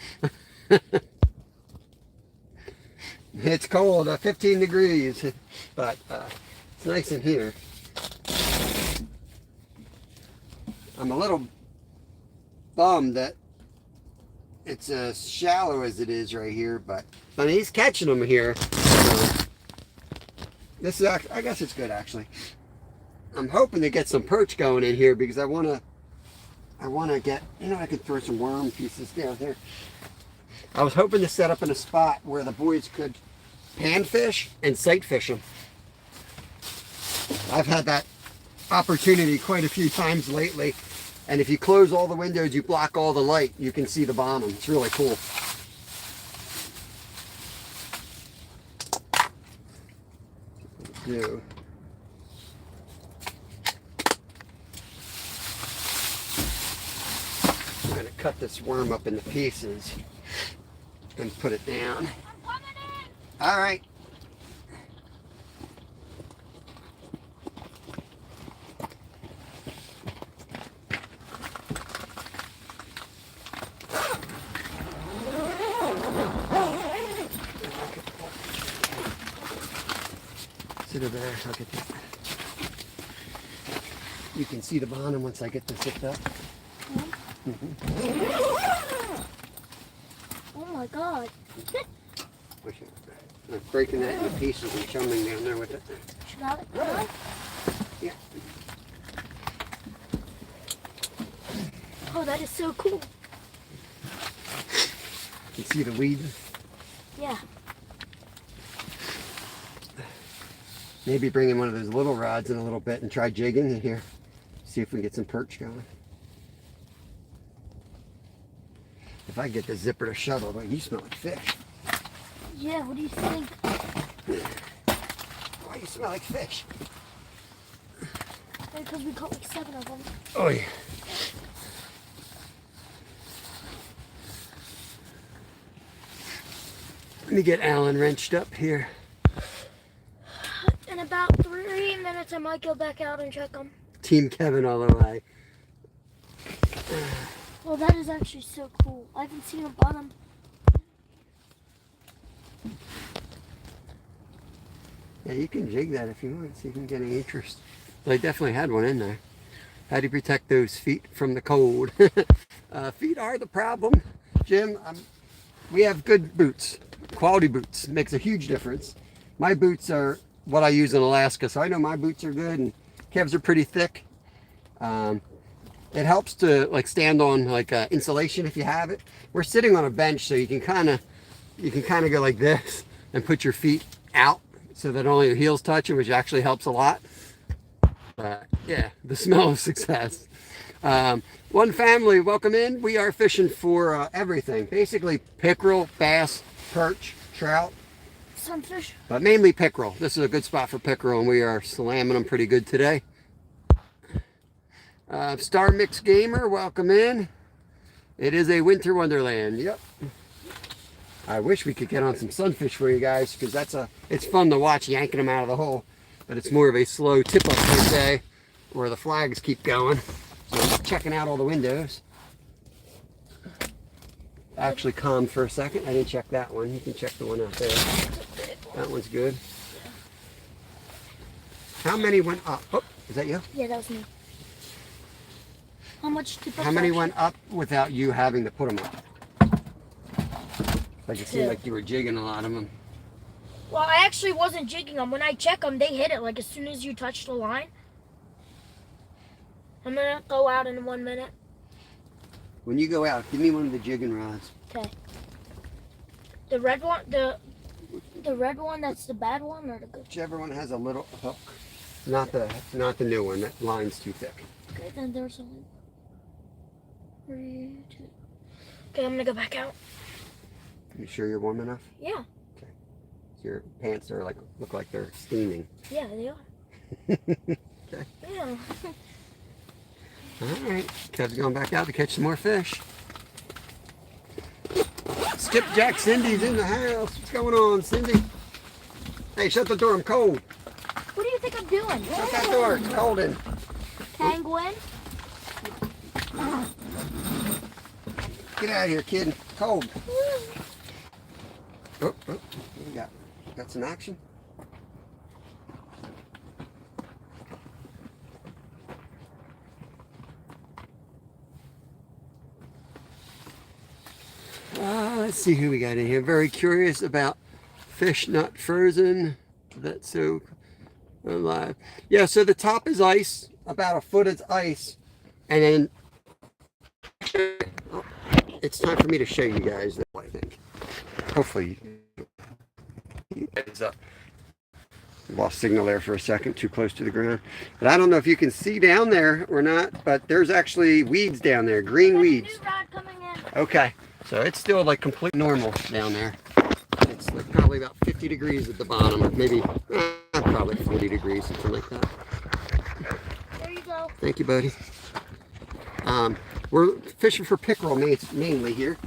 A: It's cold, 15 degrees, but it's nice in here. I'm a little bummed that it's as shallow as it is right here, but I mean, he's catching them here. So this is actually, I guess it's good actually. I'm hoping to get some perch going in here because I want to get, you know, I could throw some worm pieces down there. I was hoping to set up in a spot where the boys could pan fish and sight fish them. I've had that opportunity quite a few times lately, and if you close all the windows, you block all the light, you can see the bottom. It's really cool. Do. I'm going to cut this worm up into pieces and put it down. All right. Sit over there. I'll get that. You can see the bottom once I get this hooked up.
B: Oh my god.
A: I'm breaking that into pieces and chumming down there with it.
B: You got it? Got it?
A: Yeah.
B: Oh, that is so cool.
A: You can see the weed.
B: Yeah.
A: Maybe bring in one of those little rods in a little bit and try jigging in here. See if we can get some perch going. If I get the zipper to shuttle, but you smell like fish.
B: Yeah, what do you think?
A: Why do you smell like fish?
B: Because we caught like 7 of them.
A: Oh yeah. Let me get Alan wrenched up here.
B: In about 3 minutes, I might go back out and check them.
A: Team Kevin all the way.
B: Well, that is actually so cool. I haven't seen a bottom.
A: Yeah, you can jig that if you want, see if you can get any interest. Well, I definitely had one in there. How do you protect those feet from the cold? Feet are the problem. Jim, we have good boots. Quality boots. Makes a huge difference. My boots are what I use in Alaska, so I know my boots are good, and Kev's are pretty thick. It helps to like stand on like insulation if you have it. We're sitting on a bench, so you can kind of go like this and put your feet out so that only your heels touch it, which actually helps a lot. Yeah, the smell of success. One family, welcome in. We are fishing for everything. Basically pickerel, bass, perch, trout.
B: Sunfish.
A: But mainly pickerel. This is a good spot for pickerel, and we are slamming them pretty good today. Star Mix Gamer, welcome in. It is a winter wonderland. Yep. I wish we could get on some sunfish for you guys, because it's fun to watch yanking them out of the hole. But it's more of a slow tip up per se, where the flags keep going. So I'm checking out all the windows. Actually calmed for a second. I didn't check that one. You can check the one out there. That one's good. How many went up? Oh, is that you?
B: Yeah, that was me. How much did
A: How many went up without you having to put them up? Like it seemed like you were jigging a lot of them.
B: Well, I actually wasn't jigging them. When I check them, they hit it like as soon as you touch the line. I'm gonna go out in 1 minute.
A: When you go out, give me one of the jigging rods.
B: Okay. The red one, the red one. That's the bad one, or the good?
A: Whichever one has a little hook. Not the new one. That line's too thick.
B: Okay, then there's only 3, 2. Okay, I'm gonna go back out.
A: You sure you're warm enough?
B: Yeah.
A: Okay. Your pants are look like they're steaming.
B: Yeah, they are.
A: Okay.
B: Yeah.
A: All right. Kev's going back out to catch some more fish. Skipjack Cindy's in the house. What's going on, Cindy? Hey, shut the door. I'm cold.
B: What do you think I'm doing?
A: Shut that door. It's cold in.
B: Penguin.
A: Get out of here, kid. Cold. Oh, what we got? Got some action? Let's see who we got in here. Very curious about fish not frozen. That's so alive. Yeah, so the top is ice. About a foot is ice. And then it's time for me to show you guys that, I think. Hopefully you guys up. Lost signal there for a second, too close to the ground. But I don't know if you can see down there or not, but there's actually weeds down there, green weeds.
B: New rod coming in.
A: Okay, so it's still like complete normal down there. It's like probably about 50 degrees at the bottom, maybe probably 40 degrees, something like that.
B: There you go.
A: Thank you, buddy. We're fishing for pickerel mainly here,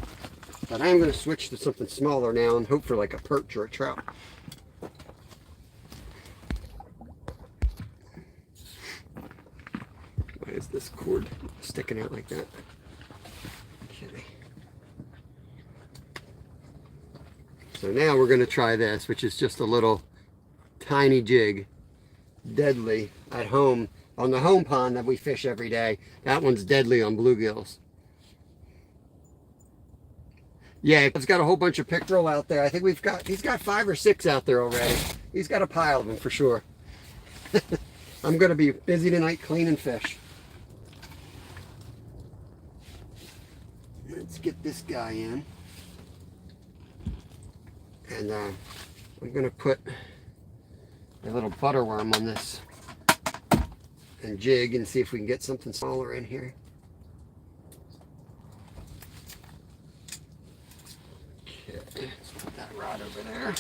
A: but I am going to switch to something smaller now and hope for like a perch or a trout. Why is this cord sticking out like that? Okay. So now we're going to try this, which is just a little tiny jig, deadly at home. on the home pond that we fish every day. That one's deadly on bluegills. Yeah, he's got a whole bunch of pickerel out there. I think he's got 5 or 6 out there already. He's got a pile of them for sure. I'm going to be busy tonight cleaning fish. Let's get this guy in. And I'm going to put a little butterworm on this and jig and see if we can get something smaller in here. Okay, let's put that rod over there.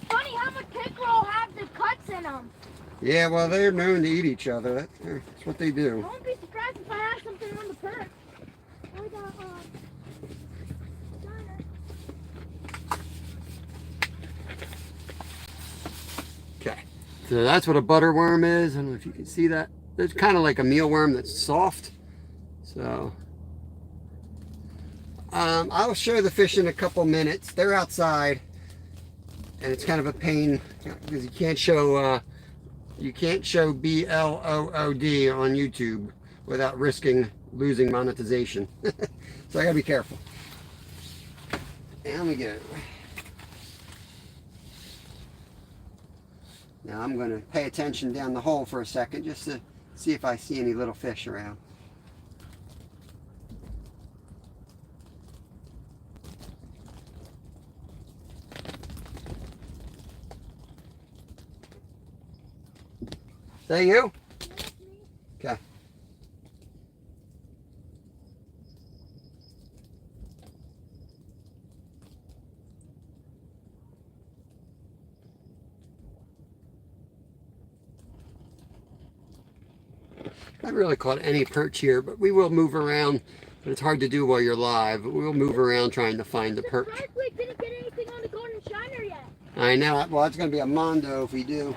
B: Funny how much pickerel have the cuts in them.
A: Yeah, well, they're known to eat each other. That's what they do.
B: I won't be surprised if I have something on the perch. Or the,
A: Okay, so that's what a butterworm is. I don't know if you can see that. It's kind of like a mealworm that's soft. So I'll show the fish in a couple minutes. They're outside, and it's kind of a pain because you can't show BLOOD on YouTube without risking losing monetization. So I gotta be careful. And let me get it. Now I'm going to pay attention down the hole for a second just to see if I see any little fish around. Is that you? Okay. I haven't really caught any perch here, but we will move around. But it's hard to do while you're live. But we'll move around trying to find the perch.
B: We didn't get anything on the golden shiner yet.
A: I know. Well, it's going to be a mondo if we do.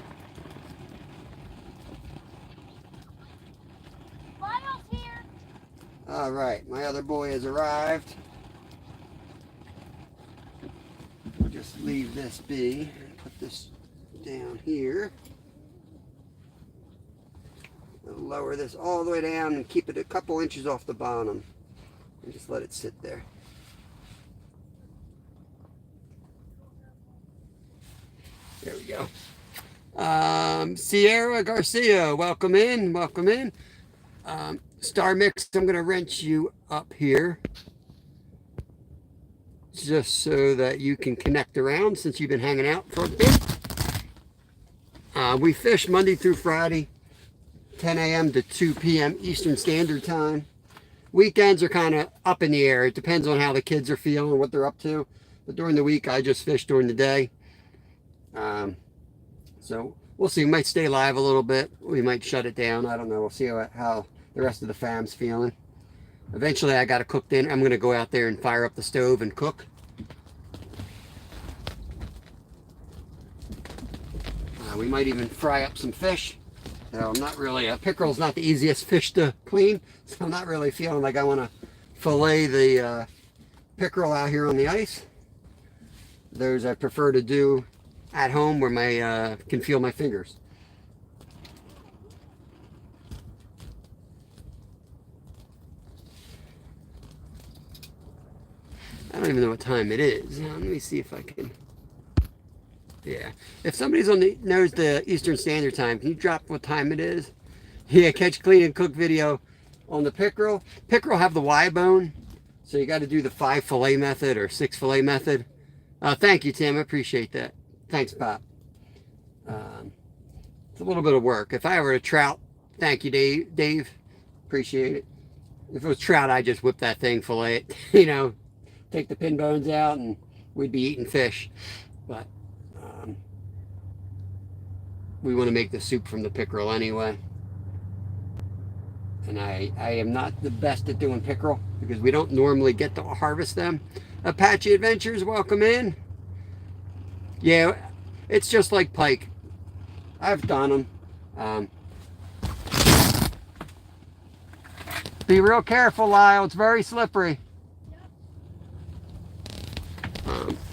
B: Lyle's here.
A: All right, my other boy has arrived. We'll just leave this be and put this down here. We'll lower this all the way down and keep it a couple inches off the bottom and just let it sit there. There we go. Sierra Garcia, welcome in, welcome in. Star Mix, I'm going to wrench you up here just so that you can connect around since you've been hanging out for a bit. We fish Monday through Friday, 10 a.m. to 2 p.m. Eastern Standard Time. Weekends are kind of up in the air. It depends on how the kids are feeling, what they're up to. But during the week, I just fish during the day. So we'll see. We might stay live a little bit. We might shut it down. I don't know. We'll see how the rest of the fam's feeling. Eventually, I got to cook dinner. I'm going to go out there and fire up the stove and cook. We might even fry up some fish. So I'm not really, pickerel's not the easiest fish to clean, so I'm not really feeling like I want to fillet the pickerel out here on the ice. Those I prefer to do at home where my can feel my fingers. I don't even know what time it is. Let me see if I can. Yeah, if somebody's knows the Eastern Standard Time, can you drop what time it is? Yeah, catch, clean, and cook video on the pickerel. Pickerel have the Y bone, so you got to do the 5 fillet method or 6 fillet method. Thank you, Tim. I appreciate that. Thanks, Pop. It's a little bit of work. If I were a trout, thank you, Dave. Appreciate it. If it was trout, I'd just whip that thing, fillet it, you know, take the pin bones out, and we'd be eating fish. But we want to make the soup from the pickerel anyway. And I am not the best at doing pickerel because we don't normally get to harvest them. Apache Adventures, welcome in. Yeah, it's just like pike. I've done them. Be real careful, Lyle. It's very slippery.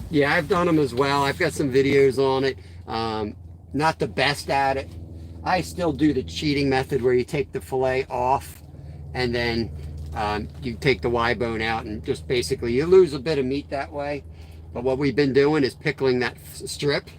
A: Yeah, I've done them as well. I've got some videos on it. Not the best at it. I still do the cheating method where you take the fillet off and then you take the Y bone out and just basically you lose a bit of meat that way. But what we've been doing is pickling that strip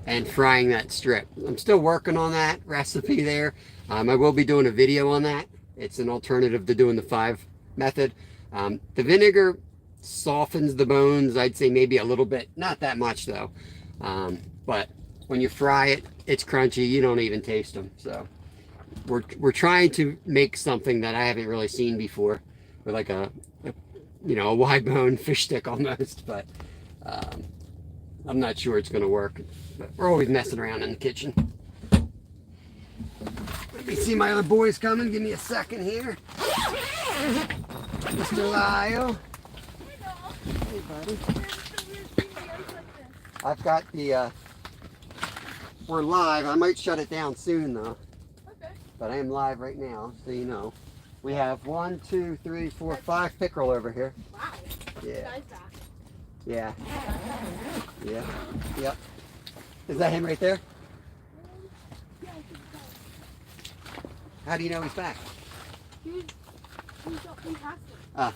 A: and frying that strip. I'm still working on that recipe there. I will be doing a video on that. It's an alternative to doing the 5 method. The vinegar softens the bones, I'd say maybe a little bit, not that much though. But when you fry it, it's crunchy. You don't even taste them. So we're trying to make something that I haven't really seen before, with like a wide bone fish stick almost. But I'm not sure it's going to work. But we're always messing around in the kitchen. Let me see my other boys coming. Give me a second here. Mr. Lyle. Hey, buddy. I've got the, we're live. I might shut it down soon, though. Okay. But I am live right now, so you know. We have 1, 2, 3, 4, 5 pickerel over here. Wow. Yeah. Yeah. Yeah. Yep. Is that him right there? How do you know he's back? He's half. Ah.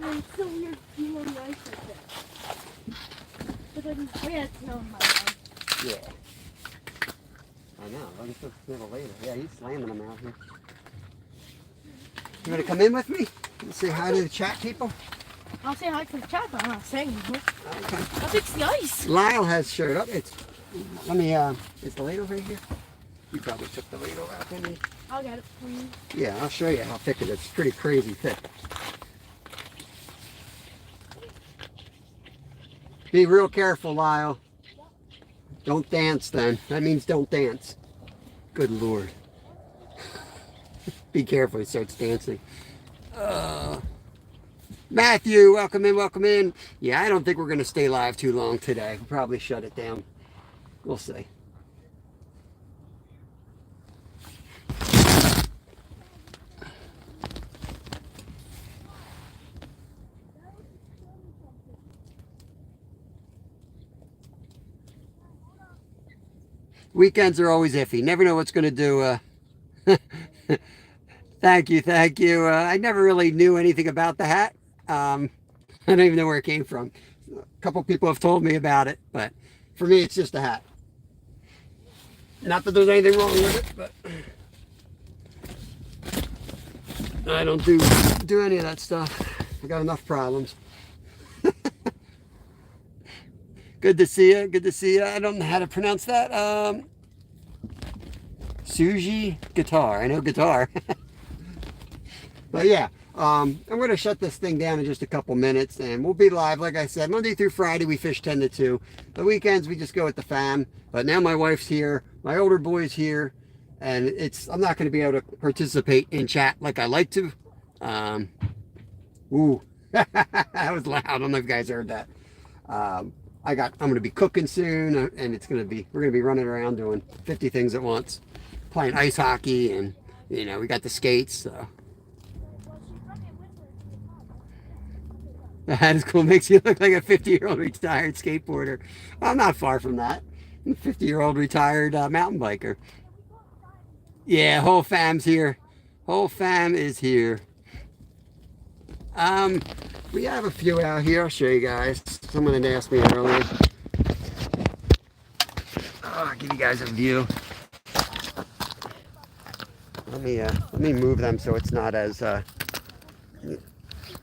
A: It's so weird being on the ice like that. But then his hands know my life. Yeah. I know. I'll get to a little later. Yeah, he's slamming them out here. You want to come in with me? Say hi to the chat people?
B: I'll say hi to the chat, but I'm not saying anything. Okay. I'll fix the ice.
A: Lyle has showed up. Let me, is the ladle right here? You probably took the ladle out, didn't you?
B: I'll get it for you.
A: Yeah, I'll show you how thick it is. It's pretty crazy thick. Be real careful, Lyle. Don't dance then. That means don't dance. Good Lord. Be careful, he starts dancing. Matthew, welcome in, welcome in. Yeah, I don't think we're going to stay live too long today. We'll probably shut it down. We'll see. Weekends are always iffy. Never know what's going to do. Thank you, thank you. I never really knew anything about the hat. I don't even know where it came from. A couple people have told me about it, but for me, it's just a hat. Not that there's anything wrong with it, but I don't do any of that stuff. I got enough problems. Good to see you. Good to see you. I don't know how to pronounce that. Suji guitar. I know guitar. But yeah, I'm going to shut this thing down in just a couple minutes, and we'll be live. Like I said, Monday through Friday, we fish 10 to 2. The weekends, we just go with the fam. But now my wife's here. My older boy's here. And I'm not going to be able to participate in chat like I like to. Ooh. That was loud. I don't know if you guys heard that. I'm going to be cooking soon, and we're going to be running around doing 50 things at once, playing ice hockey, and we got the skates. So that is cool. Makes you look like a 50-year-old retired skateboarder. I'm not far from that. I'm a 50-year-old retired mountain biker. Yeah, whole fam's here. Whole fam is here. We have a few out here. I'll show you guys. Someone had asked me earlier. I'll give you guys a view. Let me move them so it's not as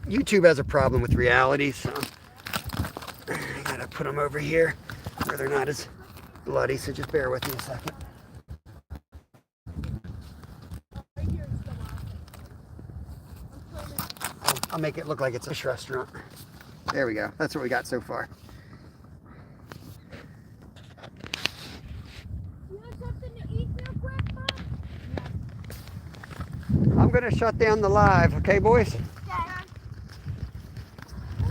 A: YouTube has a problem with reality, so I gotta put them over here where they're not as bloody, so just bear with me a second. I'll make it look like it's a fish restaurant. There we go. That's what we got so far.
B: You want something to eat real quick, Mom?
A: I'm going to shut down the live. Okay, boys?
B: Yeah.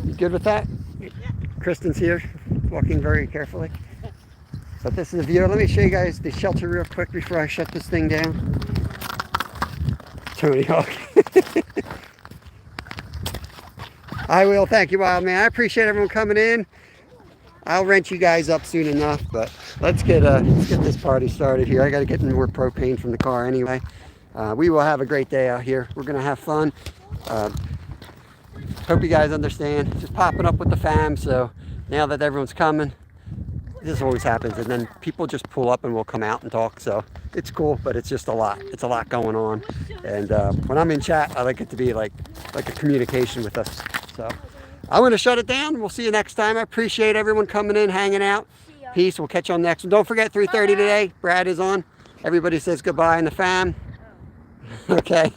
A: You good with that? Yeah. Kristen's here, walking very carefully. But this is the view. Let me show you guys the shelter real quick before I shut this thing down. Tony Hawk. I will. Thank you, Wild Man. I appreciate everyone coming in. I'll rent you guys up soon enough, but let's get this party started here. I got to get more propane from the car anyway. We will have a great day out here. We're gonna have fun. Hope you guys understand. Just popping up with the fam. So now that everyone's coming, this always happens, and then people just pull up and we'll come out and talk. So it's cool, but it's just a lot. It's a lot going on, and when I'm in chat, I like it to be like a communication with us. So I'm gonna shut it down. We'll see you next time. I appreciate everyone coming in, hanging out. Peace. We'll catch you on the next one. Don't forget 3:30 today. Brad is on. Everybody says goodbye in the fam. Okay.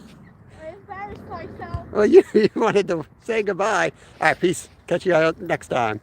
B: I embarrassed myself.
A: Well, you wanted to say goodbye. All right, peace. Catch you next time.